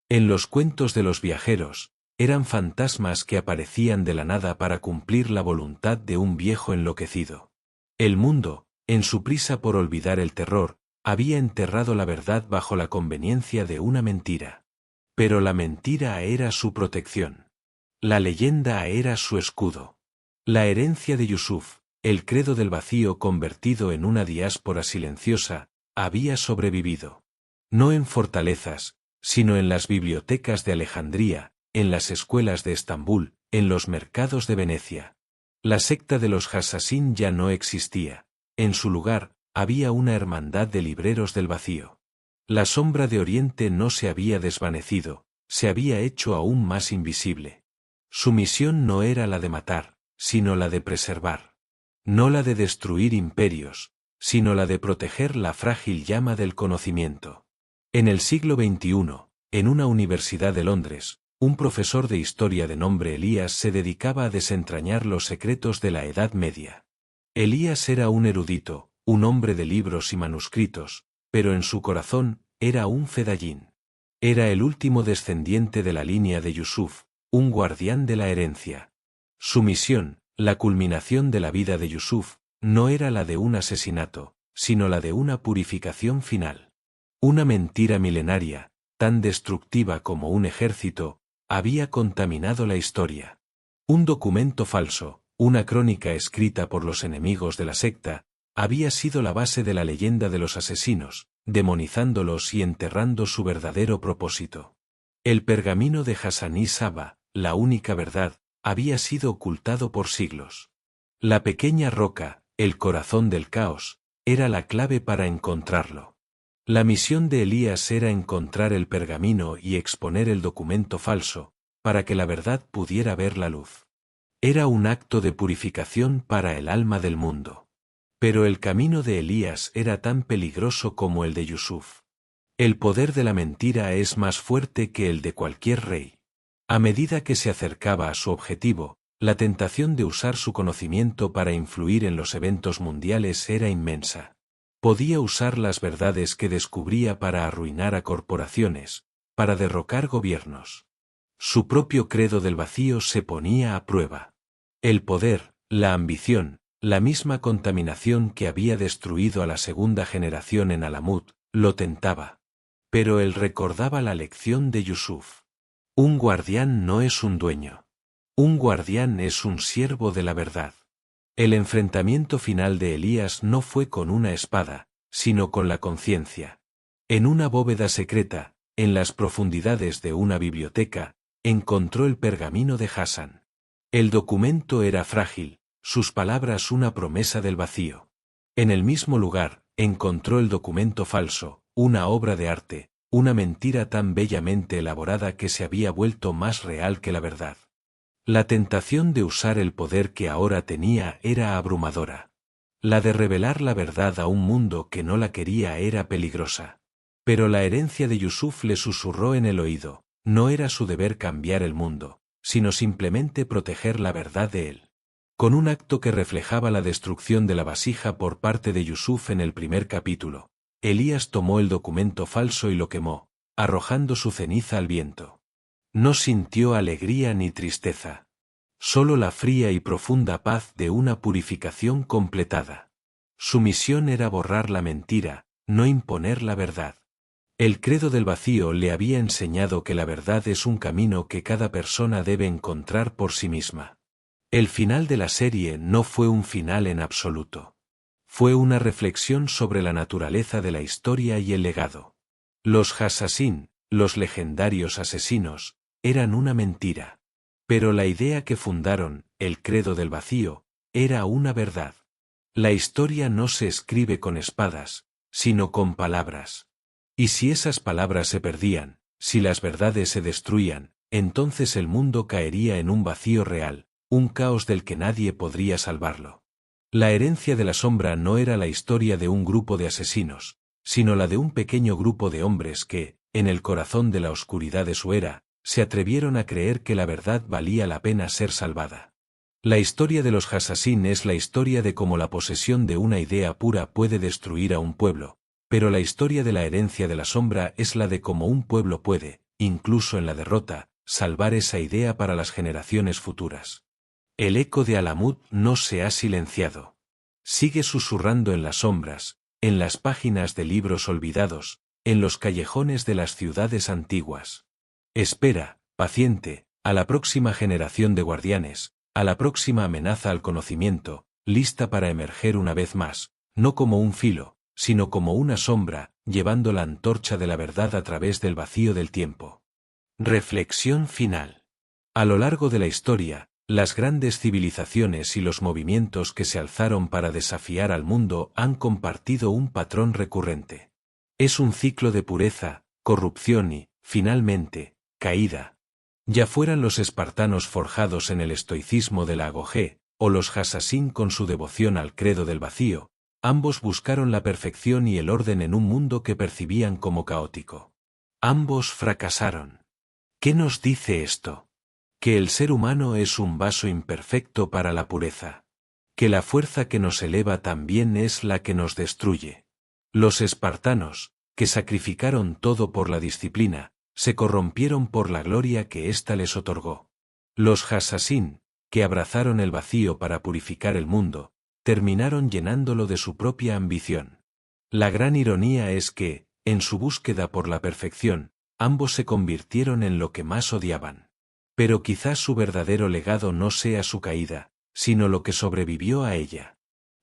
En los cuentos de los viajeros, eran fantasmas que aparecían de la nada para cumplir la voluntad de un viejo enloquecido. El mundo, en su prisa por olvidar el terror, había enterrado la verdad bajo la conveniencia de una mentira. Pero la mentira era su protección. La leyenda era su escudo. La herencia de Yusuf, el credo del vacío convertido en una diáspora silenciosa, había sobrevivido. No en fortalezas, sino en las bibliotecas de Alejandría, en las escuelas de Estambul, en los mercados de Venecia. La secta de los Hassasín ya no existía. En su lugar, había una hermandad de libreros del vacío. La sombra de Oriente no se había desvanecido, se había hecho aún más invisible. Su misión no era la de matar, sino la de preservar. No la de destruir imperios, sino la de proteger la frágil llama del conocimiento. En el siglo XXI, en una universidad de Londres, un profesor de historia de nombre Elías se dedicaba a desentrañar los secretos de la Edad Media. Elías era un erudito, un hombre de libros y manuscritos, pero en su corazón, era un fedayín. Era el último descendiente de la línea de Yusuf, un guardián de la herencia. Su misión, la culminación de la vida de Yusuf, no era la de un asesinato, sino la de una purificación final. Una mentira milenaria, tan destructiva como un ejército, había contaminado la historia. Un documento falso, una crónica escrita por los enemigos de la secta, había sido la base de la leyenda de los asesinos, demonizándolos y enterrando su verdadero propósito. El pergamino de Hassaní Saba, la única verdad, había sido ocultado por siglos. La pequeña roca, el corazón del caos, era la clave para encontrarlo. La misión de Elías era encontrar el pergamino y exponer el documento falso, para que la verdad pudiera ver la luz. Era un acto de purificación para el alma del mundo. Pero el camino de Elías era tan peligroso como el de Yusuf. El poder de la mentira es más fuerte que el de cualquier rey. A medida que se acercaba a su objetivo, la tentación de usar su conocimiento para influir en los eventos mundiales era inmensa. Podía usar las verdades que descubría para arruinar a corporaciones, para derrocar gobiernos. Su propio credo del vacío se ponía a prueba. El poder, la ambición, la misma contaminación que había destruido a la segunda generación en Alamut, lo tentaba. Pero él recordaba la lección de Yusuf. Un guardián no es un dueño. Un guardián es un siervo de la verdad. El enfrentamiento final de Elías no fue con una espada, sino con la conciencia. En una bóveda secreta, en las profundidades de una biblioteca, encontró el pergamino de Hassan. El documento era frágil, sus palabras una promesa del vacío. En el mismo lugar, encontró el documento falso, una obra de arte, una mentira tan bellamente elaborada que se había vuelto más real que la verdad. La tentación de usar el poder que ahora tenía era abrumadora. La de revelar la verdad a un mundo que no la quería era peligrosa. Pero la herencia de Yusuf le susurró en el oído, no era su deber cambiar el mundo, sino simplemente proteger la verdad de él. Con un acto que reflejaba la destrucción de la vasija por parte de Yusuf en el primer capítulo, Elías tomó el documento falso y lo quemó, arrojando su ceniza al viento. No sintió alegría ni tristeza. Solo la fría y profunda paz de una purificación completada. Su misión era borrar la mentira, no imponer la verdad. El credo del vacío le había enseñado que la verdad es un camino que cada persona debe encontrar por sí misma. El final de la serie no fue un final en absoluto. Fue una reflexión sobre la naturaleza de la historia y el legado. Los Hassassin, los legendarios asesinos, eran una mentira. Pero la idea que fundaron, el credo del vacío, era una verdad. La historia no se escribe con espadas, sino con palabras. Y si esas palabras se perdían, si las verdades se destruían, entonces el mundo caería en un vacío real, un caos del que nadie podría salvarlo. La herencia de la sombra no era la historia de un grupo de asesinos, sino la de un pequeño grupo de hombres que, en el corazón de la oscuridad de su era, se atrevieron a creer que la verdad valía la pena ser salvada. La historia de los Hassassin es la historia de cómo la posesión de una idea pura puede destruir a un pueblo, pero la historia de la herencia de la sombra es la de cómo un pueblo puede, incluso en la derrota, salvar esa idea para las generaciones futuras. El eco de Alamut no se ha silenciado. Sigue susurrando en las sombras, en las páginas de libros olvidados, en los callejones de las ciudades antiguas. Espera, paciente, a la próxima generación de guardianes, a la próxima amenaza al conocimiento, lista para emerger una vez más, no como un filo, sino como una sombra, llevando la antorcha de la verdad a través del vacío del tiempo. Reflexión final. A lo largo de la historia, las grandes civilizaciones y los movimientos que se alzaron para desafiar al mundo han compartido un patrón recurrente. Es un ciclo de pureza, corrupción y, finalmente, caída. Ya fueran los espartanos forjados en el estoicismo de la agogé, o los Hassassin con su devoción al credo del vacío, ambos buscaron la perfección y el orden en un mundo que percibían como caótico. Ambos fracasaron. ¿Qué nos dice esto? Que el ser humano es un vaso imperfecto para la pureza. Que la fuerza que nos eleva también es la que nos destruye. Los espartanos, que sacrificaron todo por la disciplina, se corrompieron por la gloria que ésta les otorgó. Los Hassassin, que abrazaron el vacío para purificar el mundo, terminaron llenándolo de su propia ambición. La gran ironía es que, en su búsqueda por la perfección, ambos se convirtieron en lo que más odiaban. Pero quizás su verdadero legado no sea su caída, sino lo que sobrevivió a ella.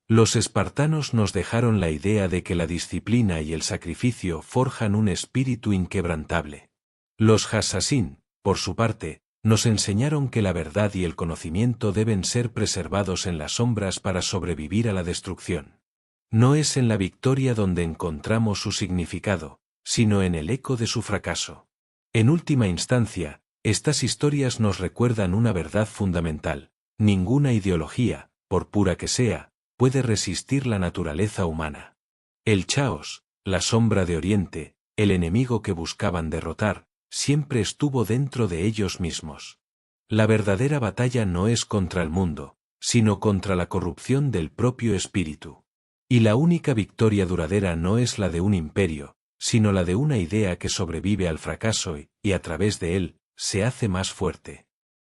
Los espartanos nos dejaron la idea de que la disciplina y el sacrificio forjan un espíritu inquebrantable. Los Hassassin, por su parte, nos enseñaron que la verdad y el conocimiento deben ser preservados en las sombras para sobrevivir a la destrucción. No es en la victoria donde encontramos su significado, sino en el eco de su fracaso. En última instancia, estas historias nos recuerdan una verdad fundamental: ninguna ideología, por pura que sea, puede resistir la naturaleza humana. El Chaos, la sombra de Oriente, el enemigo que buscaban derrotar, siempre estuvo dentro de ellos mismos. La verdadera batalla no es contra el mundo, sino contra la corrupción del propio espíritu. Y la única victoria duradera no es la de un imperio, sino la de una idea que sobrevive al fracaso y, a través de él, se hace más fuerte.